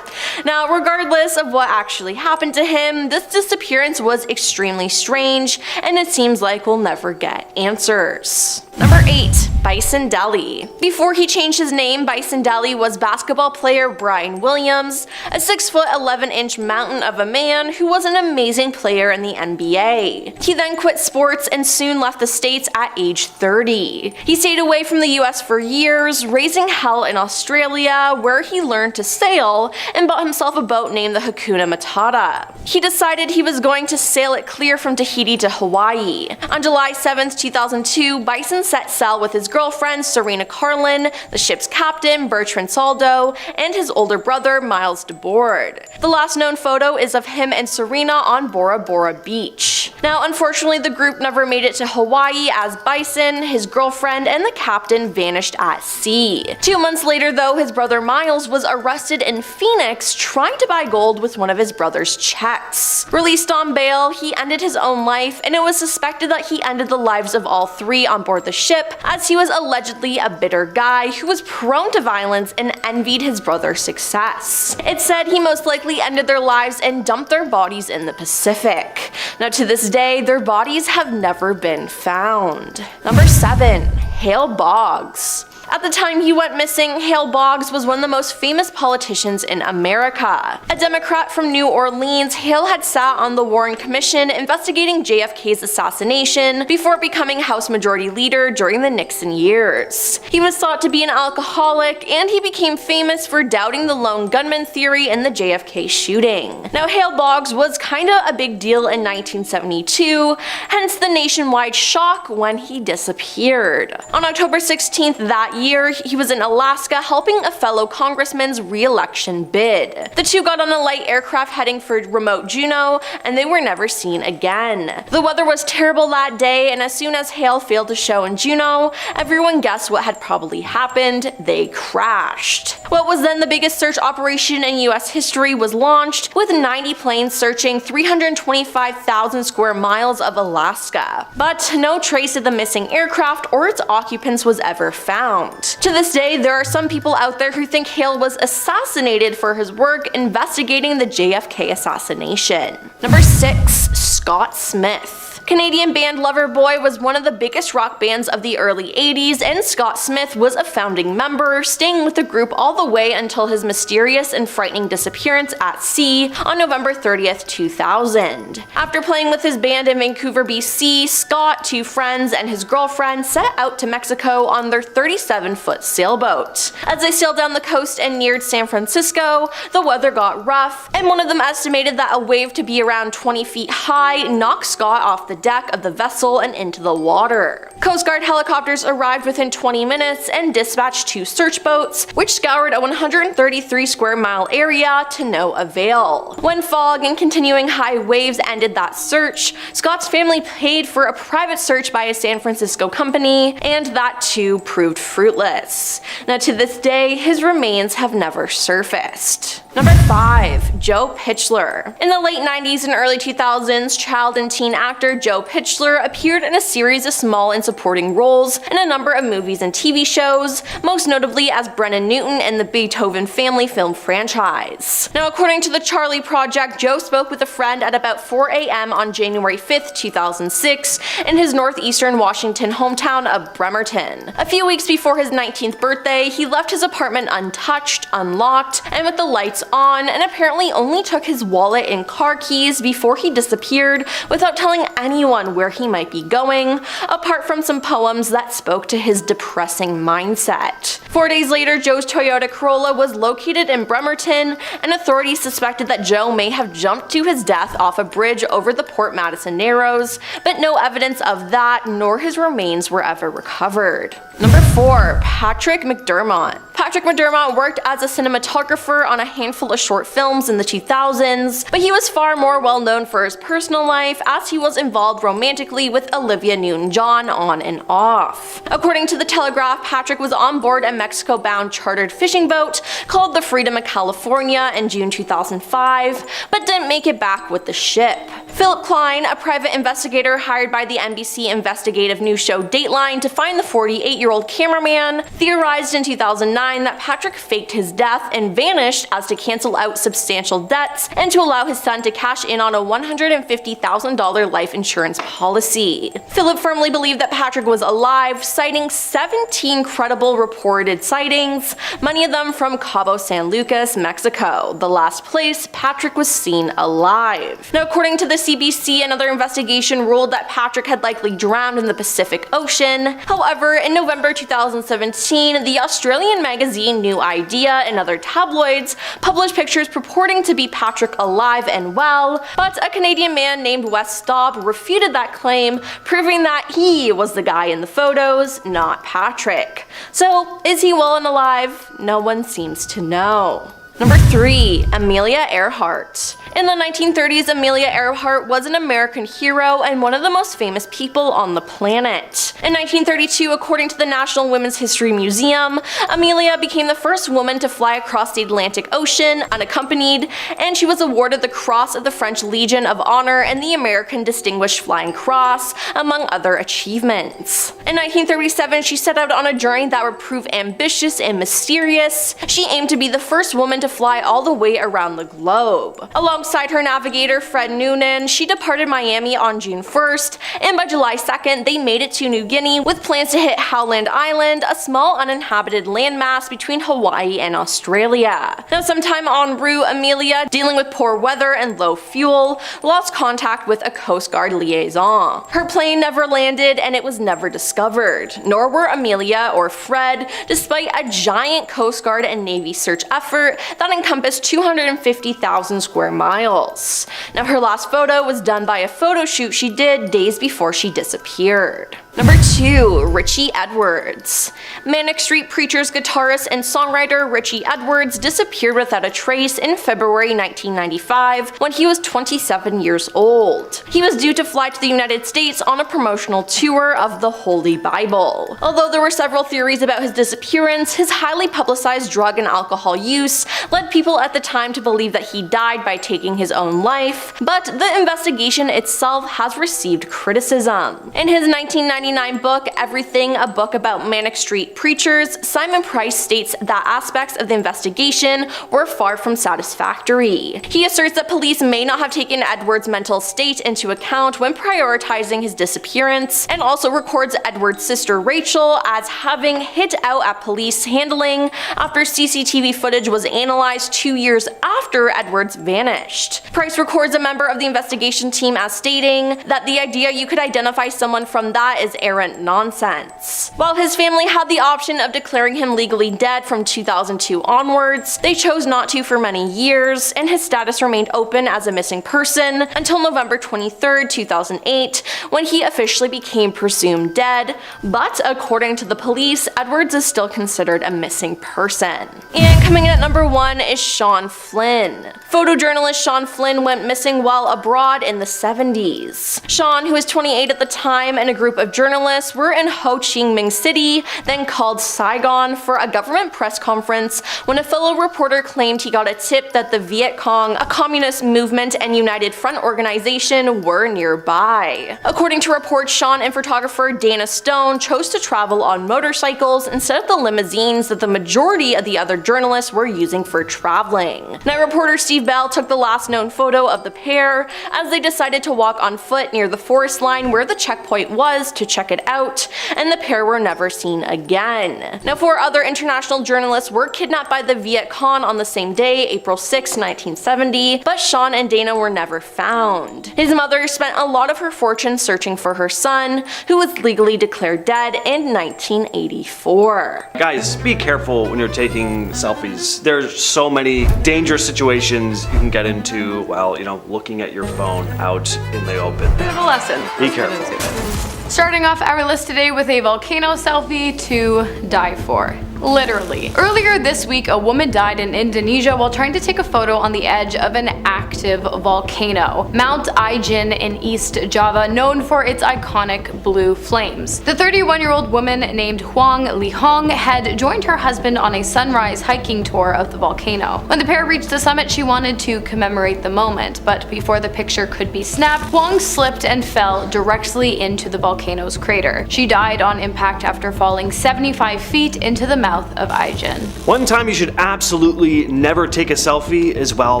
Speaker 2: Now, regardless of what actually happened to him, this disappearance was extremely strange, and it seems like we'll never get answers. Number 8. Bison Deli. Before he changed his name, Bison Deli was basketball player Brian Williams, a 6'11" mountain of a man who was an amazing player in the NBA. He then quit sports and soon left the States at age 30. He stayed away from the US for years, raising hell in Australia, where he learned to sail and bought himself a boat named the Hakuna Matata. He decided he was going to sail it clear from Tahiti to Hawaii. On July 7, 2002, Bison set sail with his girlfriend Serena Carlin, the ship's captain Bertrand Saldo, and his older brother Miles DeBoard. The last known photo is of him and Serena on Bora Bora Beach. Now, unfortunately, the group never made it to Hawaii, as Bison, his girlfriend, and the captain vanished at sea. 2 months later, though, his brother Miles was arrested in Phoenix trying to buy gold with one of his brother's checks. Released on bail, he ended his own life, and it was suspected that he ended the lives of all 3 on board the ship, as he was was allegedly a bitter guy who was prone to violence and envied his brother's success. It's said he most likely ended their lives and dumped their bodies in the Pacific. Now to this day, their bodies have never been found. Number 7. Hale Boggs. At the time he went missing, Hale Boggs was one of the most famous politicians in America. A Democrat from New Orleans, Hale had sat on the Warren Commission investigating JFK's assassination before becoming House Majority Leader during the Nixon years. He was thought to be an alcoholic, and he became famous for doubting the lone gunman theory in the JFK shooting. Now Hale Boggs was kinda a big deal in 1972, hence the nationwide shock when he disappeared. On October 16th that year, he was in Alaska helping a fellow congressman's re-election bid. The two got on a light aircraft heading for remote Juneau, and they were never seen again. The weather was terrible that day, and as soon as Hale failed to show in Juneau, everyone guessed what had probably happened: they crashed. What was then the biggest search operation in US history was launched, with 90 planes searching 325,000 square miles of Alaska. But no trace of the missing aircraft or its occupants was ever found. To this day, there are some people out there who think Hale was assassinated for his work investigating the JFK assassination. Number 6. Scott Smith. Canadian band Loverboy was one of the biggest rock bands of the early 80s, and Scott Smith was a founding member, staying with the group all the way until his mysterious and frightening disappearance at sea on November 30th, 2000. After playing with his band in Vancouver, BC, Scott, two friends, and his girlfriend set out to Mexico on their 37-foot sailboat. As they sailed down the coast and neared San Francisco, the weather got rough, and one of them estimated that a wave to be around 20 feet high knocked Scott off the deck of the vessel and into the water. Coast Guard helicopters arrived within 20 minutes and dispatched 2 search boats, which scoured a 133 square mile area to no avail. When fog and continuing high waves ended that search, Scott's family paid for a private search by a San Francisco company, and that too proved fruitless. Now to this day, his remains have never surfaced. Number 5. Joe Pitler. In the late 90s and early 2000s, child and teen actor Joe Pitler appeared in a series of small and supporting roles in a number of movies and TV shows, most notably as Brennan Newton in the Beethoven family film franchise. Now according to the Charlie Project, Joe spoke with a friend at about 4 a.m. on January 5th, 2006 in his northeastern Washington hometown of Bremerton. A few weeks before his 19th birthday, he left his apartment untouched, unlocked, and with the lights on, and apparently only took his wallet and car keys before he disappeared without telling anyone where he might be going, apart from some poems that spoke to his depressing mindset. 4 days later, Joe's Toyota Corolla was located in Bremerton, and authorities suspected that Joe may have jumped to his death off a bridge over the Port Madison Narrows, but no evidence of that nor his remains were ever recovered. Number 4. Patrick McDermott. Patrick McDermott worked as a cinematographer on a handful of short films in the 2000s, but he was far more well known for his personal life, as he was involved romantically with Olivia Newton-John on and off. According to the Telegraph, Patrick was on board a Mexico-bound chartered fishing boat called the Freedom of California in June 2005, but didn't make it back with the ship. Philip Klein, a private investigator hired by the NBC investigative news show Dateline to find the 48-year-old cameraman, theorized in 2009 that Patrick faked his death and vanished as to cancel out substantial debts and to allow his son to cash in on a $150,000 life insurance policy. Philip firmly believed that Patrick was alive, citing 17 credible reported sightings, many of them from Cabo San Lucas, Mexico, the last place Patrick was seen alive. Now, according to the CBC, another investigation ruled that Patrick had likely drowned in the Pacific Ocean. However, in November 2017, the Australian magazine New Idea and other tabloids published pictures purporting to be Patrick alive and well, but a Canadian man named Wes Staub refuted that claim, proving that he was the guy in the photos, not Patrick. So, is he well and alive? No one seems to know. Number 3. Amelia Earhart. In the 1930s, Amelia Earhart was an American hero and one of the most famous people on the planet. In 1932, according to the National Women's History Museum, Amelia became the first woman to fly across the Atlantic Ocean unaccompanied, and she was awarded the Cross of the French Legion of Honor and the American Distinguished Flying Cross, among other achievements. In 1937, she set out on a journey that would prove ambitious and mysterious. She aimed to be the first woman to fly all the way around the globe. Alongside her navigator Fred Noonan, she departed Miami on June 1st, and by July 2nd, they made it to New Guinea with plans to hit Howland Island, a small uninhabited landmass between Hawaii and Australia. Now, sometime en route, Amelia, dealing with poor weather and low fuel, lost contact with a Coast Guard liaison. Her plane never landed and it was never discovered, nor were Amelia or Fred, despite a giant Coast Guard and Navy search effort that encompassed 250,000 square miles. Now, her last photo was done by a photo shoot she did days before she disappeared. Number 2. Richie Edwards. Manic Street Preachers guitarist and songwriter Richie Edwards disappeared without a trace in February 1995 when he was 27 years old. He was due to fly to the United States on a promotional tour of the Holy Bible. Although there were several theories about his disappearance, his highly publicized drug and alcohol use led people at the time to believe that he died by taking his own life, but the investigation itself has received criticism. In his 1999 book, Everything, a Book About Manic Street Preachers, Simon Price states that aspects of the investigation were far from satisfactory. He asserts that police may not have taken Edwards' mental state into account when prioritizing his disappearance, and also records Edwards' sister Rachel as having hid out at police handling after CCTV footage was analyzed 2 years after Edwards vanished. Price records a member of the investigation team as stating that the idea you could identify someone from that is errant nonsense. While his family had the option of declaring him legally dead from 2002 onwards, they chose not to for many years, and his status remained open as a missing person until November 23, 2008, when he officially became presumed dead, but according to the police, Edwards is still considered a missing person. And coming in at number 1 is Shawn Flynn. Photojournalist Shawn Flynn went missing while abroad in the 70s. Shawn, who was 28 at the time, and a group of journalists were in Ho Chi Minh City, then called Saigon, for a government press conference when a fellow reporter claimed he got a tip that the Viet Cong, a communist movement and United Front organization, were nearby. According to reports, Shawn and photographer Dana Stone chose to travel on motorcycles instead of the limousines that the majority of the other journalists were using for traveling. Night reporter Steve Bell took the last known photo of the pair as they decided to walk on foot near the forest line where the checkpoint was to check it out, and the pair were never seen again. Now, 4 other international journalists were kidnapped by the Viet Cong on the same day, April 6, 1970, but Shawn and Dana were never found. His mother spent a lot of her fortune searching for her son, who was legally declared dead in 1984.
Speaker 3: Guys, be careful when you're taking selfies. There's so many dangerous situations you can get into while, looking at your phone out in the open.
Speaker 4: Bit of a lesson.
Speaker 3: Be careful.
Speaker 4: Starting off our list today with a volcano selfie to die for. Literally. Earlier this week, a woman died in Indonesia while trying to take a photo on the edge of an active volcano, Mount Ijen in East Java, known for its iconic blue flames. The 31-year-old woman named Huang Lihong had joined her husband on a sunrise hiking tour of the volcano. When the pair reached the summit, she wanted to commemorate the moment, but before the picture could be snapped, Huang slipped and fell directly into the volcano's crater. She died on impact after falling 75 feet into the mouth of Ijen.
Speaker 3: One time you should absolutely never take a selfie is while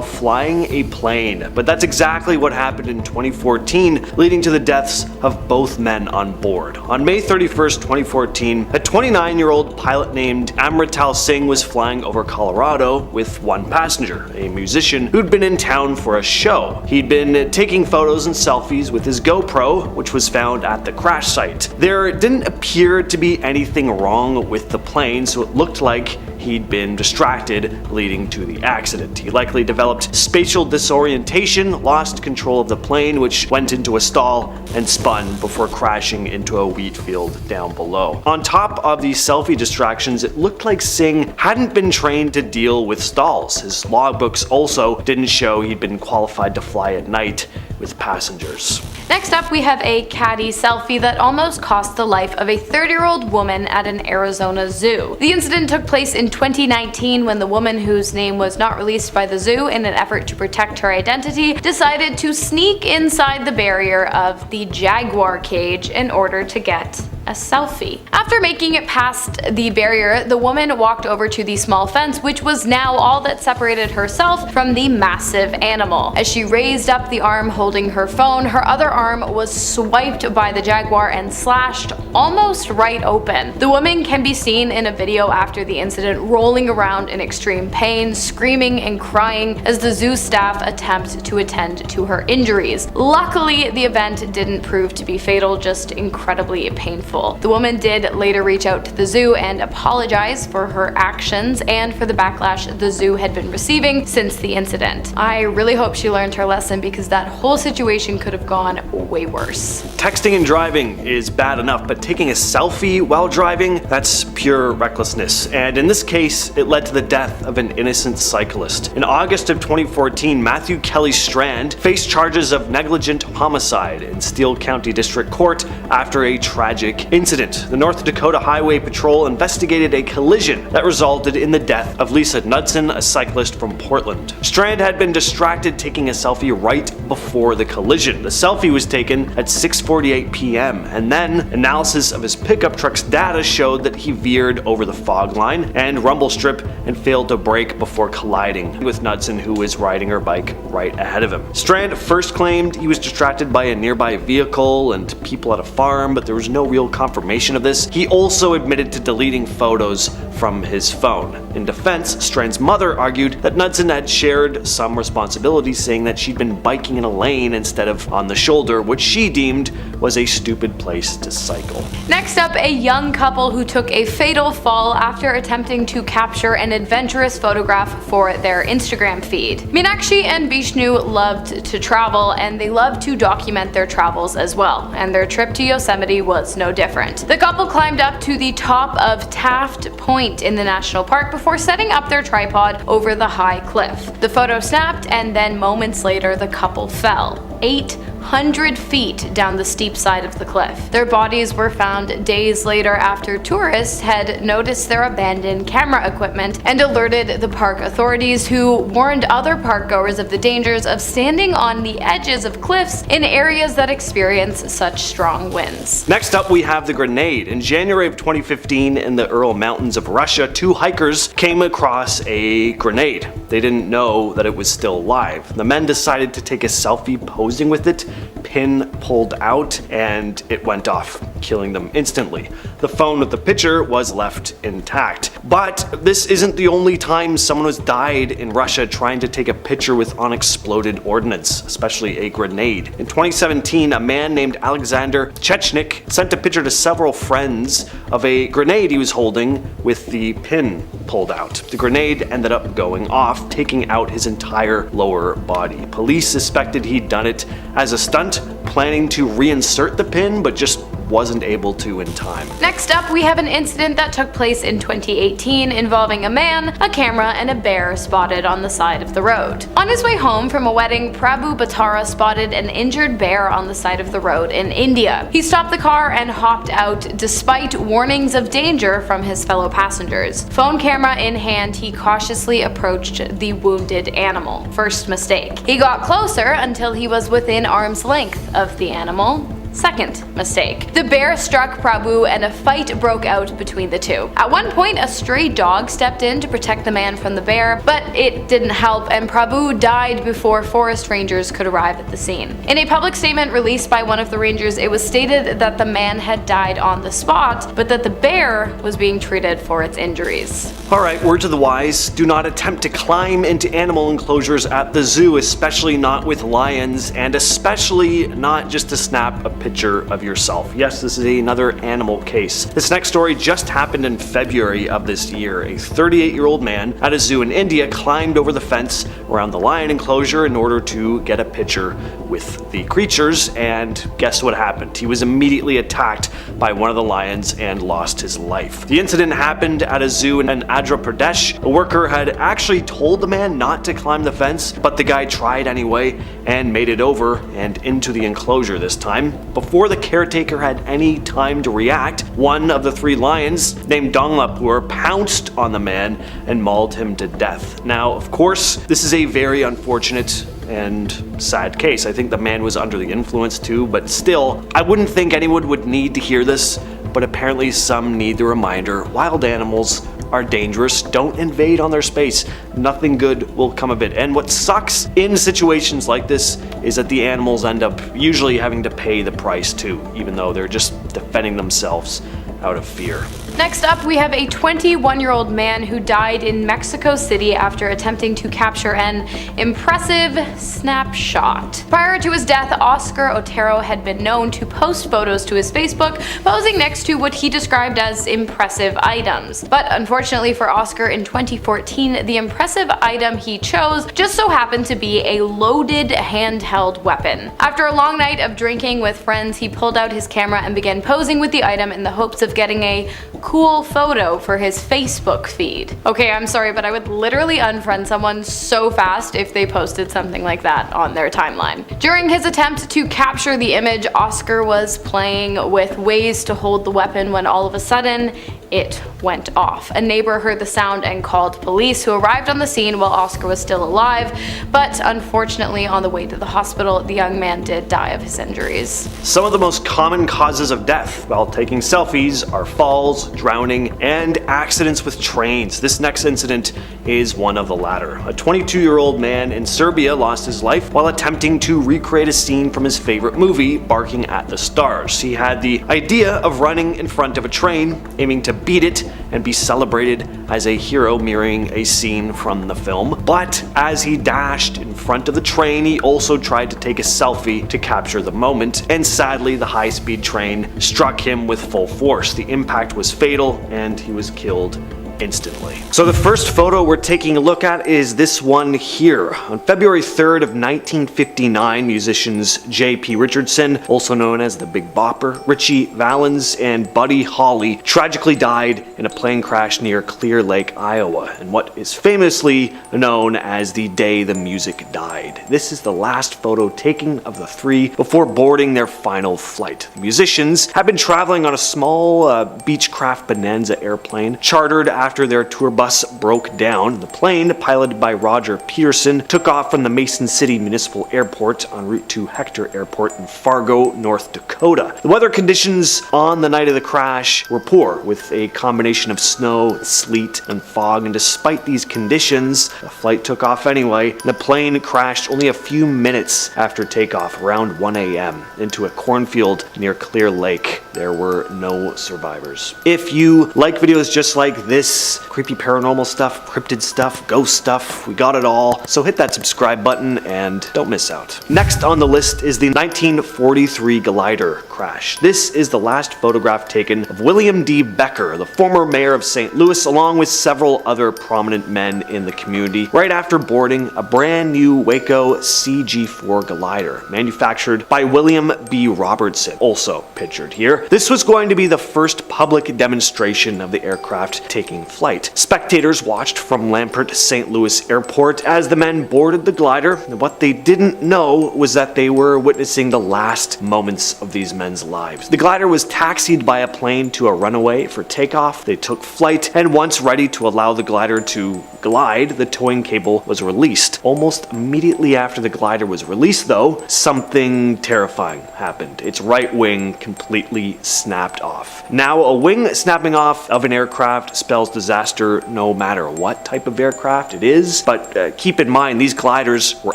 Speaker 3: flying a plane, but that's exactly what happened in 2014, leading to the deaths of both men on board. On May 31st, 2014, a 29-year-old pilot named Amrital Singh was flying over Colorado with one passenger, a musician who'd been in town for a show. He'd been taking photos and selfies with his GoPro, which was found at the crash site. There didn't appear to be anything wrong with the plane, so it looked like he'd been distracted, leading to the accident. He likely developed spatial disorientation, lost control of the plane, which went into a stall and spun before crashing into a wheat field down below. On top of these selfie distractions, it looked like Singh hadn't been trained to deal with stalls. His logbooks also didn't show he'd been qualified to fly at night with passengers.
Speaker 4: Next up, we have a catty selfie that almost cost the life of a 30-year-old woman at an Arizona zoo. The incident took place in 2019 when the woman, whose name was not released by the zoo in an effort to protect her identity, decided to sneak inside the barrier of the jaguar cage in order to get a selfie. After making it past the barrier, the woman walked over to the small fence, which was now all that separated herself from the massive animal. As she raised up the arm holding her phone, her other arm was swiped by the jaguar and slashed almost right open. The woman can be seen in a video after the incident rolling around in extreme pain, screaming and crying as the zoo staff attempt to attend to her injuries. Luckily, the event didn't prove to be fatal, just incredibly painful. The woman did later reach out to the zoo and apologize for her actions and for the backlash the zoo had been receiving since the incident. I really hope she learned her lesson, because that whole situation could have gone way worse.
Speaker 3: Texting and driving is bad enough, but taking a selfie while driving, that's pure recklessness. And in this case, it led to the death of an innocent cyclist. In August of 2014, Matthew Kelly Strand faced charges of negligent homicide in Steele County District Court after a tragic incident. The North Dakota Highway Patrol investigated a collision that resulted in the death of Lisa Knudsen, a cyclist from Portland. Strand had been distracted taking a selfie right before the collision. The selfie was taken at 6:48 p.m. and then analysis of his pickup truck's data showed that he veered over the fog line and rumble strip and failed to brake before colliding with Knudsen, who was riding her bike right ahead of him. Strand first claimed he was distracted by a nearby vehicle and people at a farm, but there was no real confirmation of this. He also admitted to deleting photos from his phone. In defense, Strand's mother argued that Knudsen had shared some responsibility, saying that she'd been biking in a lane instead of on the shoulder, which she deemed was a stupid place to cycle.
Speaker 4: Next up, a young couple who took a fatal fall after attempting to capture an adventurous photograph for their Instagram feed. Meenakshi and Vishnu loved to travel, and they loved to document their travels as well, and their trip to Yosemite was no different. The couple climbed up to the top of Taft Point in the national park before setting up their tripod over the high cliff. The photo snapped, and then moments later the couple fell 800 feet down the steep side of the cliff. Their bodies were found days later after tourists had noticed their abandoned camera equipment and alerted the park authorities, who warned other park goers of the dangers of standing on the edges of cliffs in areas that experience such strong winds.
Speaker 3: Next up, we have the grenade. In January of 2015, in the Ural Mountains of Russia, two hikers came across a grenade. They didn't know that it was still live. The men decided to take a selfie posing with it. Pin pulled out and it went off, killing them instantly. The phone with the picture was left intact. But this isn't the only time someone has died in Russia trying to take a picture with unexploded ordnance, especially a grenade. In 2017, a man named Alexander Chechnik sent a picture to several friends of a grenade he was holding with the pin pulled out. The grenade ended up going off, taking out his entire lower body. Police suspected he'd done it as a stunt, planning to reinsert the pin, but just wasn't able to in time.
Speaker 4: Next up, we have an incident that took place in 2018 involving a man, a camera, and a bear spotted on the side of the road. On his way home from a wedding, Prabhu Batara spotted an injured bear on the side of the road in India. He stopped the car and hopped out despite warnings of danger from his fellow passengers. Phone camera in hand, he cautiously approached the wounded animal. First mistake. He got closer until he was within arm's length of the animal. Second mistake. The bear struck Prabhu and a fight broke out between the two. At one point, a stray dog stepped in to protect the man from the bear, but it didn't help and Prabhu died before forest rangers could arrive at the scene. In a public statement released by one of the rangers, it was stated that the man had died on the spot, but that the bear was being treated for its injuries.
Speaker 3: Alright, word to the wise, do not attempt to climb into animal enclosures at the zoo, especially not with lions, and especially not just to snap a picture of yourself. Yes, this is another animal case. This next story just happened in February of this year. A 38-year-old man at a zoo in India climbed over the fence around the lion enclosure in order to get a picture with the creatures, and guess what happened? He was immediately attacked by one of the lions and lost his life. The incident happened at a zoo in Andhra Pradesh. A worker had actually told the man not to climb the fence, but the guy tried anyway and made it over and into the enclosure this time. Before the caretaker had any time to react, one of the three lions, named Donglapur, pounced on the man and mauled him to death. Now, of course, this is a very unfortunate and sad case. I think the man was under the influence too, but still, I wouldn't think anyone would need to hear this, but apparently some need the reminder. Wild animals are dangerous. Don't invade on their space. Nothing good will come of it. And what sucks in situations like this is that the animals end up usually having to pay the price too, even though they're just defending themselves out of fear.
Speaker 4: Next up, we have a 21-year-old man who died in Mexico City after attempting to capture an impressive snapshot. Prior to his death, Oscar Otero had been known to post photos to his Facebook, posing next to what he described as impressive items. But unfortunately for Oscar, in 2014, the impressive item he chose just so happened to be a loaded handheld weapon. After a long night of drinking with friends, he pulled out his camera and began posing with the item in the hopes of getting a cool photo for his Facebook feed. Okay, I'm sorry, but I would literally unfriend someone so fast if they posted something like that on their timeline. During his attempt to capture the image, Oscar was playing with ways to hold the weapon when all of a sudden, it went off. A neighbor heard the sound and called police, who arrived on the scene while Oscar was still alive, but unfortunately on the way to the hospital, the young man did die of his injuries.
Speaker 3: Some of the most common causes of death while taking selfies are falls, drowning, and accidents with trains. This next incident is one of the latter. A 22-year-old man in Serbia lost his life while attempting to recreate a scene from his favorite movie, Barking at the Stars. He had the idea of running in front of a train, aiming to beat it and be celebrated as a hero, mirroring a scene from the film. But as he dashed in front of the train, he also tried to take a selfie to capture the moment, and sadly the high-speed train struck him with full force. The impact was fatal and he was killed instantly. So the first photo we're taking a look at is this one here. On February 3rd of 1959, musicians J.P. Richardson, also known as the Big Bopper, Richie Valens, and Buddy Holly tragically died in a plane crash near Clear Lake, Iowa, in what is famously known as the day the music died. This is the last photo taken of the three before boarding their final flight. The musicians had been traveling on a small Beechcraft Bonanza airplane chartered after their tour bus broke down. The plane, piloted by Roger Peterson, took off from the Mason City Municipal Airport en route to Hector Airport in Fargo, North Dakota. The weather conditions on the night of the crash were poor, with a combination of snow, sleet, and fog, and despite these conditions, the flight took off anyway. The plane crashed only a few minutes after takeoff, around 1 a.m., into a cornfield near Clear Lake. There were no survivors. If you like videos just like this, creepy paranormal stuff, cryptid stuff, ghost stuff, we got it all, so hit that subscribe button and don't miss out. Next on the list is the 1943 glider crash. This is the last photograph taken of William D. Becker, the former mayor of St. Louis, along with several other prominent men in the community, right after boarding a brand new Waco CG-4 glider, manufactured by William B. Robertson, also pictured here. This was going to be the first public demonstration of the aircraft taking flight. Spectators watched from Lampert St. Louis Airport as the men boarded the glider, and what they didn't know was that they were witnessing the last moments of these men's lives. The glider was taxied by a plane to a runway for takeoff. They took flight, and once ready to allow the glider to glide, the towing cable was released. Almost immediately after the glider was released, though, something terrifying happened. Its right wing completely snapped off. Now, a wing snapping off of an aircraft spells disaster no matter what type of aircraft it is. But keep in mind, these gliders were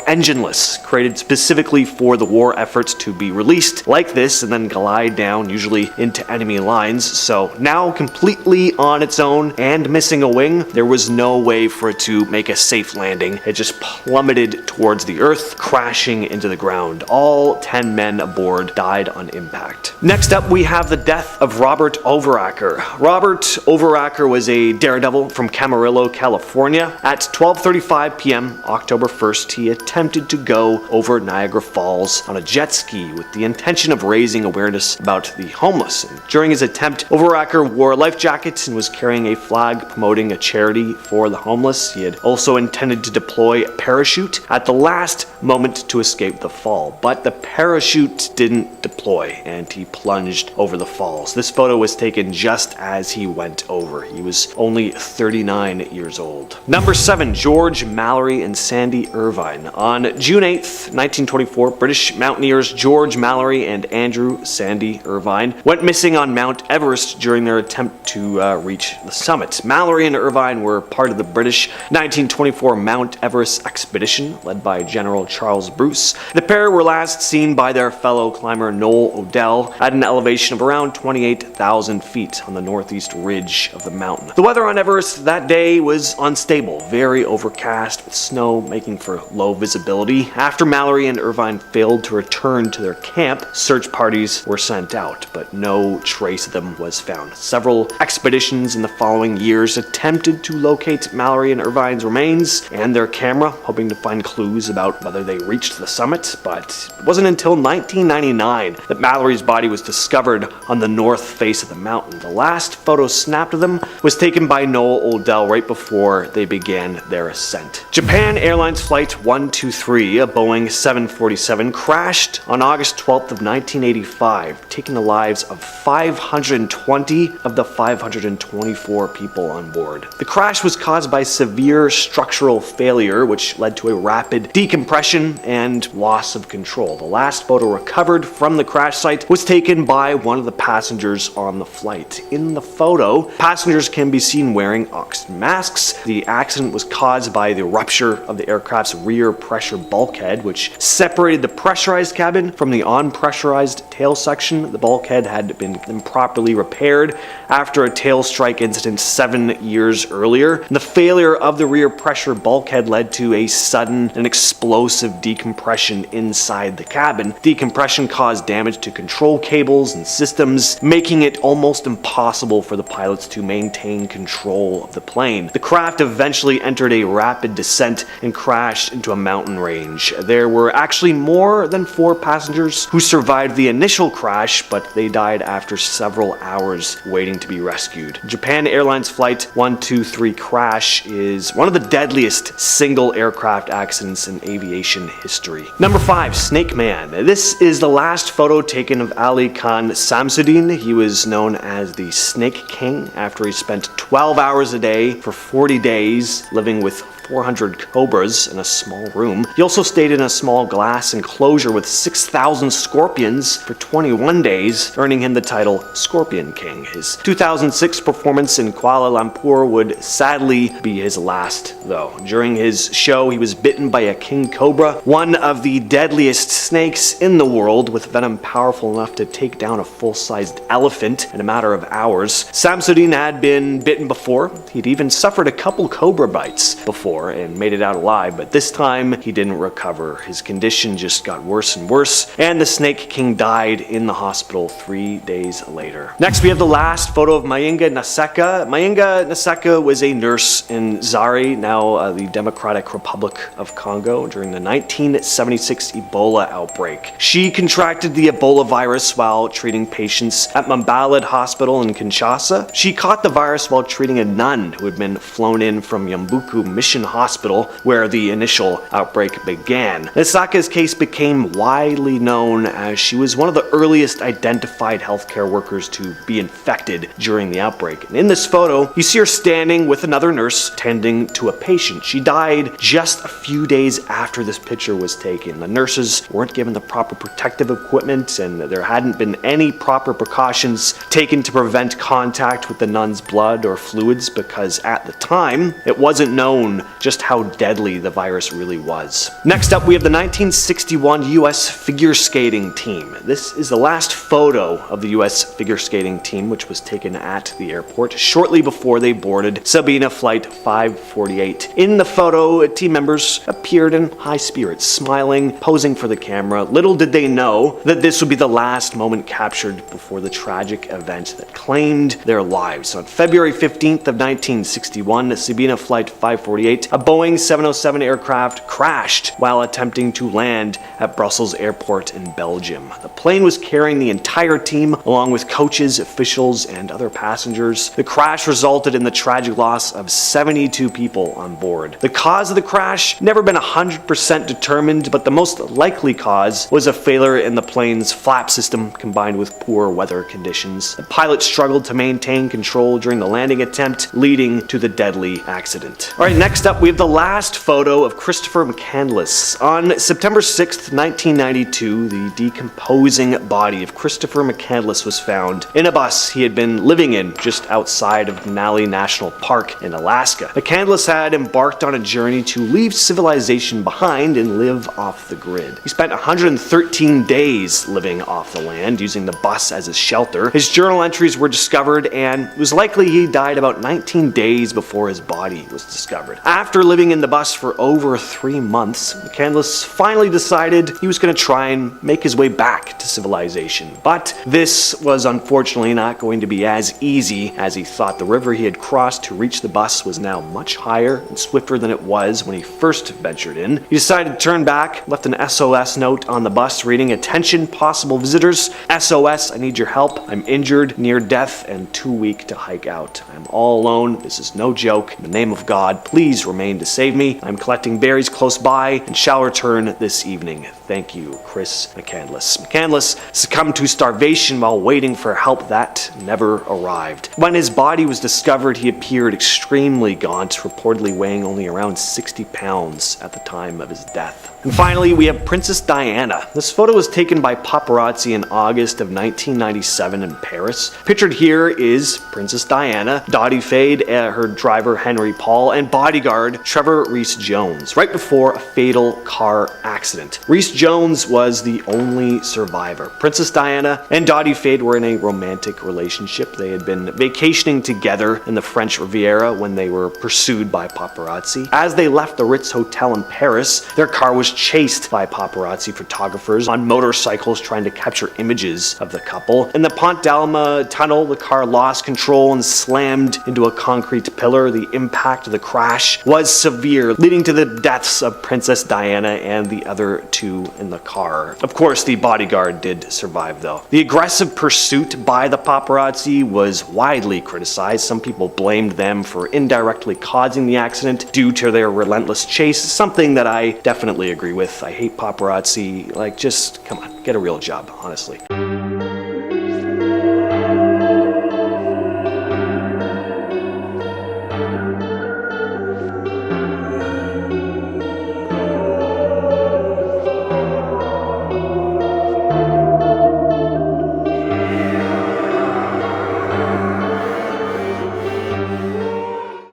Speaker 3: engineless, created specifically for the war efforts to be released like this and then glide down, usually into enemy lines. So now completely on its own and missing a wing, there was no way for it to make a safe landing. It just plummeted towards the earth, crashing into the ground. All 10 men aboard died on impact. Next up, we have the death of Robert Overacher. Robert Overacher was a daredevil from Camarillo, California. At 12:35 p.m. October 1st, he attempted to go over Niagara Falls on a jet ski with the intention of raising awareness about the homeless. And during his attempt, Overacher wore a life jacket and was carrying a flag promoting a charity for the homeless. He had also intended to deploy a parachute at the last moment to escape the fall, but the parachute didn't deploy and he plunged over the falls. This photo was taken just as he went over. He was only 39 years old. Number 7, George Mallerie and Sandy Irvine. On June 8th, 1924, British mountaineers George Mallerie and Andrew Sandy Irvine went missing on Mount Everest during their attempt to reach the summit. Mallerie and Irvine were part of the British 1924 Mount Everest expedition led by General Charles Bruce. The pair were last seen by their fellow climber Noel Odell at an elevation of around 28,000 feet on the northeast ridge of the mountain. The weather on Everest that day was unstable, very overcast, with snow making for low visibility. After Mallerie and Irvine failed to return to their camp, search parties were sent out, but no trace of them was found. Several expeditions in the following years attempted to locate Mallerie and Irvine's remains and their camera, hoping to find clues about whether they reached the summit, but it wasn't until 1999 that Mallory's body was discovered on the north face of the mountain. The last photo snapped of them was taken by Noel Odell right before they began their ascent. Japan Airlines Flight 123, a Boeing 747, crashed on August 12th of 1985, taking the lives of 520 of the 524 people on board. The crash was caused by severe structural failure, which led to a rapid decompression and loss of control. The last photo recovered from the crash site was taken by one of the passengers on the flight. In the photo, passengers can be seen wearing oxygen masks. The accident was caused by the rupture of the aircraft's rear pressure bulkhead, which separated the pressurized cabin from the unpressurized tail section. The bulkhead had been improperly repaired after a tail strike incident 7 years earlier. And the failure of the rear pressure bulkhead led to a sudden and explosive decompression inside the cabin. Decompression caused damage to control cables and systems, making it almost impossible for the pilots to maintain control of the plane. The craft eventually entered a rapid descent and crashed into a mountain range. There were actually more than 4 passengers who survived the initial crash, but they died after several hours waiting to be rescued. Japan Airlines Flight 123 crash is one of the deadliest single aircraft accidents in aviation history. Number 5, Snake Man. This is the last photo taken of Ali Khan Samsudin. He was known as the Snake King after he spent 12 hours a day for 40 days living with 400 cobras in a small room. He also stayed in a small glass enclosure with 6,000 scorpions for 21 days, earning him the title Scorpion King. His 2006 performance in Kuala Lumpur would sadly be his last, though. During his show, he was bitten by a king cobra, one of the deadliest snakes in the world, with venom powerful enough to take down a full-sized elephant in a matter of hours. Samsudin had been bitten before. He'd even suffered a couple cobra bites before and made it out alive, but this time he didn't recover. His condition just got worse and worse, and the Snake King died in the hospital 3 days later. Next, we have the last photo of Mayinga Naseka. Mayinga Naseka was a nurse in Zaire, now the Democratic Republic of Congo, during the 1976 Ebola outbreak. She contracted the Ebola virus while treating patients at Mambalad Hospital in Kinshasa. She caught the virus while treating a nun who had been flown in from Yambuku Mission Hospital, where the initial outbreak began. Nisaka's case became widely known as she was one of the earliest identified healthcare workers to be infected during the outbreak. And in this photo, you see her standing with another nurse tending to a patient. She died just a few days after this picture was taken. The nurses weren't given the proper protective equipment, and there hadn't been any proper precautions taken to prevent contact with the nun's blood or fluids, because at the time, it wasn't known just how deadly the virus really was. Next up, we have the 1961 US figure skating team. This is the last photo of the US figure skating team, which was taken at the airport shortly before they boarded Sabina Flight 548. In the photo, team members appeared in high spirits, smiling, posing for the camera. Little did they know that this would be the last moment captured before the tragic event that claimed their lives. On February 15th of 1961, Sabina Flight 548, a Boeing 707 aircraft, crashed while attempting to land at Brussels Airport in Belgium. The plane was carrying the entire team, along with coaches, officials, and other passengers. The crash resulted in the tragic loss of 72 people on board. The cause of the crash never been 100% determined, but the most likely cause was a failure in the plane's flap system combined with poor weather conditions. The pilot struggled to maintain control during the landing attempt, leading to the deadly accident. Alright, next up we have the last photo of Christopher McCandless. On September 6th, 1992, the decomposing body of Christopher McCandless was found in a bus he had been living in just outside of Denali National Park in Alaska. McCandless had embarked on a journey to leave civilization behind and live off the grid. He spent 113 days living off the land, using the bus as his shelter. His journal entries were discovered, and it was likely he died about 19 days before his body was discovered. After living in the bus for over 3 months, McCandless finally decided he was going to try and make his way back to civilization. But this was unfortunately not going to be as easy as he thought. The river he had crossed to reach the bus was now much higher and swifter than it was when he first ventured in. He decided to turn back, left an SOS note on the bus reading, "Attention possible visitors, SOS, I need your help. I'm injured, near death, and too weak to hike out. I'm all alone. This is no joke. In the name of God, please remain to save me. I'm collecting berries close by and shall return this evening. Thank you, Chris McCandless." McCandless succumbed to starvation while waiting for help that never arrived. When his body was discovered, he appeared extremely gaunt, reportedly weighing only around 60 pounds at the time of his death. And finally, we have Princess Diana. This photo was taken by paparazzi in August of 1997 in Paris. Pictured here is Princess Diana, Dottie Fade, her driver Henry Paul, and bodyguard Trevor Rees-Jones, right before a fatal car accident. Rees-Jones was the only survivor. Princess Diana and Dottie Fade were in a romantic relationship. They had been vacationing together in the French Riviera when they were pursued by paparazzi. As they left the Ritz Hotel in Paris, their car was chased by paparazzi photographers on motorcycles trying to capture images of the couple. In the Pont d'Alma tunnel, the car lost control and slammed into a concrete pillar. The impact of the crash was severe, leading to the deaths of Princess Diana and the other two in the car. Of course, the bodyguard did survive though. The aggressive pursuit by the paparazzi was widely criticized. Some people blamed them for indirectly causing the accident due to their relentless chase, something that I definitely agree with. I hate paparazzi. Like, just come on, get a real job, honestly.